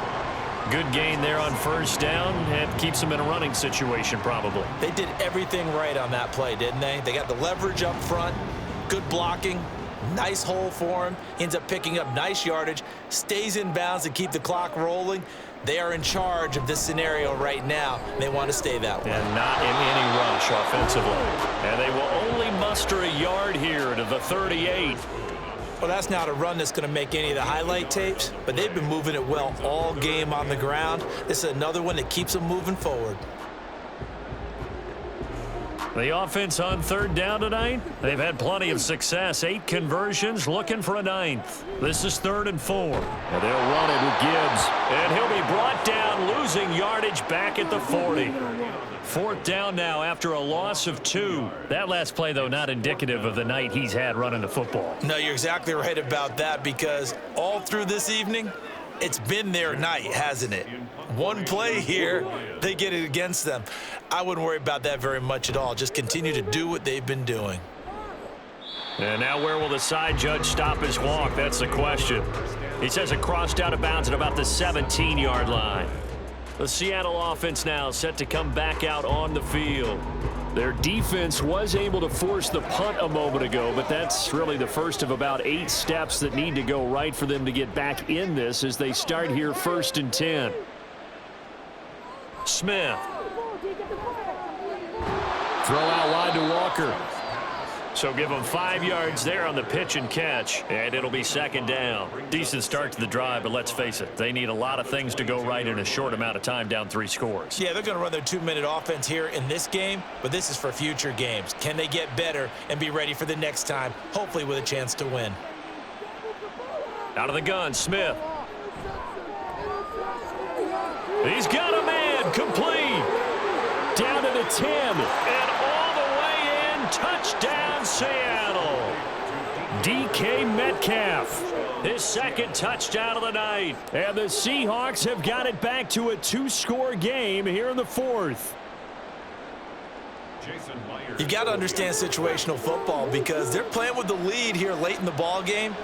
S4: Good gain there on first down, and keeps them in a running situation probably.
S3: They did everything right on that play, didn't they? They got the leverage up front, good blocking, nice hole for him. He ends up picking up nice yardage, stays in bounds to keep the clock rolling. They are in charge of this scenario right now. They want to stay that way.
S4: And not in any rush offensively. And they will only muster a yard here to the 38.
S3: Well, that's not a run that's going to make any of the highlight tapes, but they've been moving it well all game on the ground. This is another one that keeps them moving forward.
S4: The offense on third down tonight, they've had plenty of success. 8 conversions, looking for a 9th. This is 3rd and 4. And they'll run it with Gibbs. And he'll be brought down, losing yardage back at the 40. 4th down now after a loss of 2. That last play, though, not indicative of the night he's had running the football.
S3: No, you're exactly right about that, because all through this evening, it's been their night, hasn't it? One play here, they get it against them. I wouldn't worry about that very much at all. Just continue to do what they've been doing.
S4: And now where will the side judge stop his walk? That's the question. He says it crossed out of bounds at about the 17-yard line. The Seattle offense now set to come back out on the field. Their defense was able to force the punt a moment ago, but that's really the first of about 8 steps that need to go right for them to get back in this as they start here 1st and 10. Smith.
S1: Throw out wide to Walker.
S4: So give them 5 yards there on the pitch and catch, and it'll be 2nd down. Decent start to the drive, but let's face it, they need a lot of things to go right in a short amount of time, down 3 scores.
S3: Yeah, they're going to run their 2-minute offense here in this game, but this is for future games. Can they get better and be ready for the next time, hopefully with a chance to win?
S4: Out of the gun, Smith. He's got a man, complete.
S1: Down to the 10.
S4: And all the way in, touchdown Seattle.
S1: DK Metcalf.
S4: His 2nd touchdown of the night.
S1: And the Seahawks have got it back to a 2-score game here in the 4th.
S3: You've got to understand situational football, because they're playing with the lead here late in the ball game.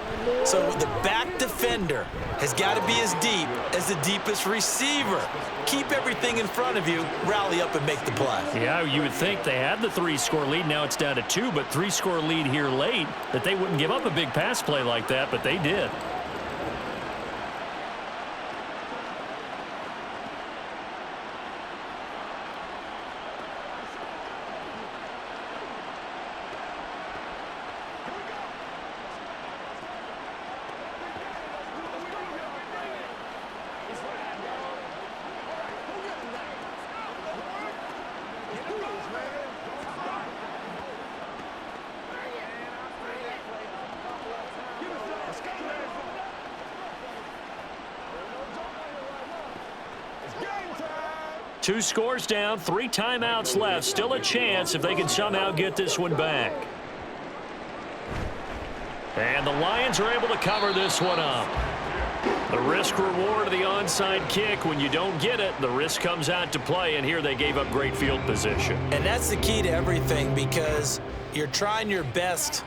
S3: So the back defender has got to be as deep as the deepest receiver. Keep everything in front of you, rally up and make the play.
S4: Yeah, you would think they had the 3-score lead. Now it's down to 2, but 3-score lead here late, that they wouldn't give up a big pass play like that, but they did. Two scores down, 3 timeouts left. Still a chance if they can somehow get this one back. And the Lions are able to cover this one up. The risk reward of the onside kick. When you don't get it, the risk comes out to play, and here they gave up great field position.
S3: And that's the key to everything, because you're trying your best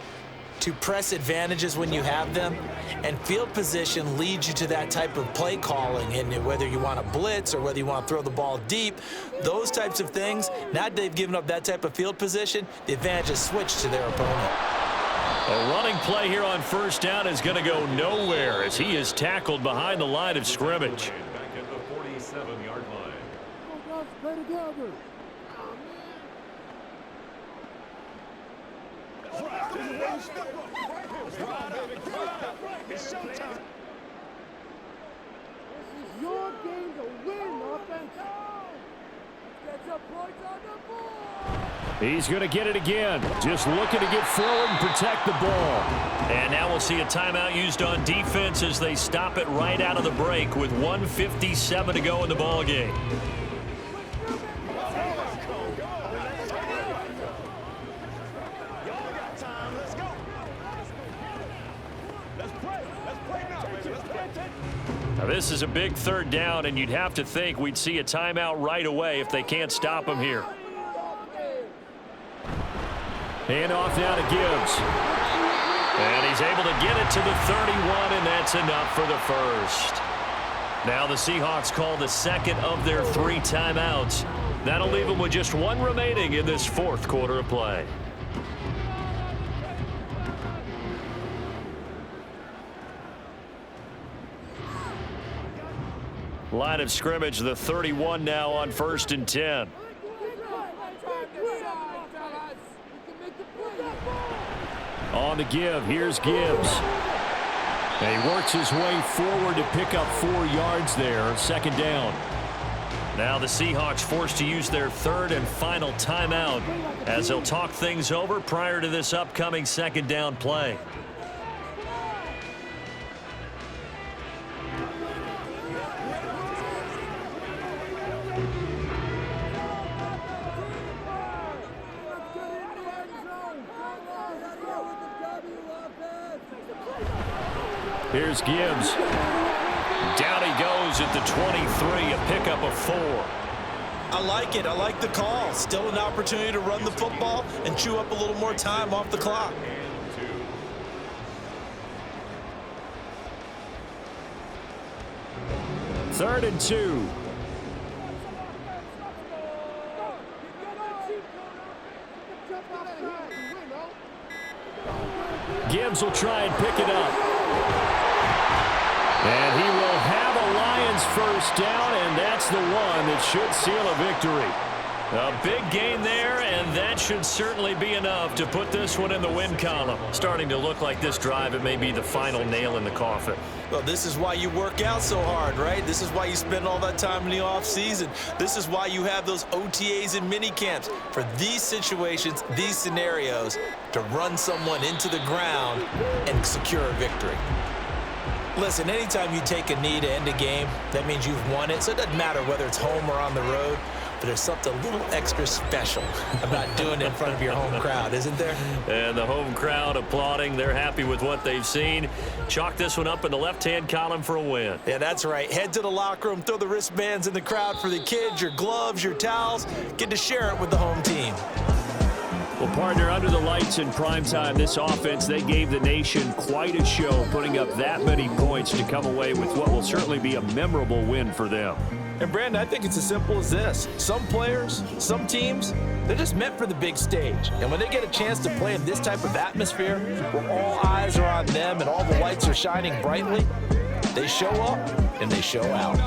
S3: to press advantages when you have them, and field position leads you to that type of play calling. And whether you want to blitz or whether you want to throw the ball deep, those types of things, now that they've given up that type of field position, the advantage is switched to their opponent.
S4: A running play here on 1st down is going to go nowhere as he is tackled behind the line of scrimmage.
S5: Back at the 47-yard line.
S6: Play together.
S5: It's showtime.
S6: This is your game to win, offense. Let's get some points on the board.
S1: He's going to get it again. Just looking to get forward and protect the ball.
S4: And now we'll see a timeout used on defense as they stop it right out of the break with 1:57 to go in the ball game. Now this is a big 3rd down, and you'd have to think we'd see a timeout right away if they can't stop him here.
S1: Hand off now to Gibbs.
S4: And he's able to get it to the 31, and that's enough for the 1st. Now the Seahawks call the second of their 3 timeouts. That'll leave them with just 1 remaining in this 4th quarter of play. Line of scrimmage, the 31 now on 1st and 10.
S1: On the give, here's Gibbs. And he works his way forward to pick up 4 yards there, 2nd down.
S4: Now the Seahawks forced to use their 3rd and final timeout as they'll talk things over prior to this upcoming 2nd down play.
S1: Here's Gibbs.
S4: Down he goes at the 23, a pickup of 4.
S3: I like it. I like the call. Still an opportunity to run the football and chew up a little more time off the clock.
S1: Third and 2. Gibbs will try and pick it up. And he will have a Lions first down, and that's the one that should seal a victory.
S4: A big gain there, and that should certainly be enough to put this one in the win column. Starting to look like this drive, it may be the final nail in the coffin.
S3: Well, this is why you work out so hard, right? This is why you spend all that time in the offseason. This is why you have those OTAs and mini camps for these situations, these scenarios, to run someone into the ground and secure a victory. Listen, anytime you take a knee to end a game, that means you've won it. So it doesn't matter whether it's home or on the road, but there's something a little extra special about doing it in front of your home crowd, isn't there?
S4: And the home crowd applauding. They're happy with what they've seen. Chalk this one up in the left-hand column for a win.
S3: Yeah, that's right. Head to the locker room, throw the wristbands in the crowd for the kids, your gloves, your towels. Get to share it with the home team.
S1: Well, partner, under the lights in primetime, this offense, they gave the nation quite a show, putting up that many points to come away with what will certainly be a memorable win for them.
S2: And, Brandon, I think it's as simple as this. Some players, some teams, they're just meant for the big stage. And when they get a chance to play in this type of atmosphere, where all eyes are on them and all the lights are shining brightly, they show up and they show out.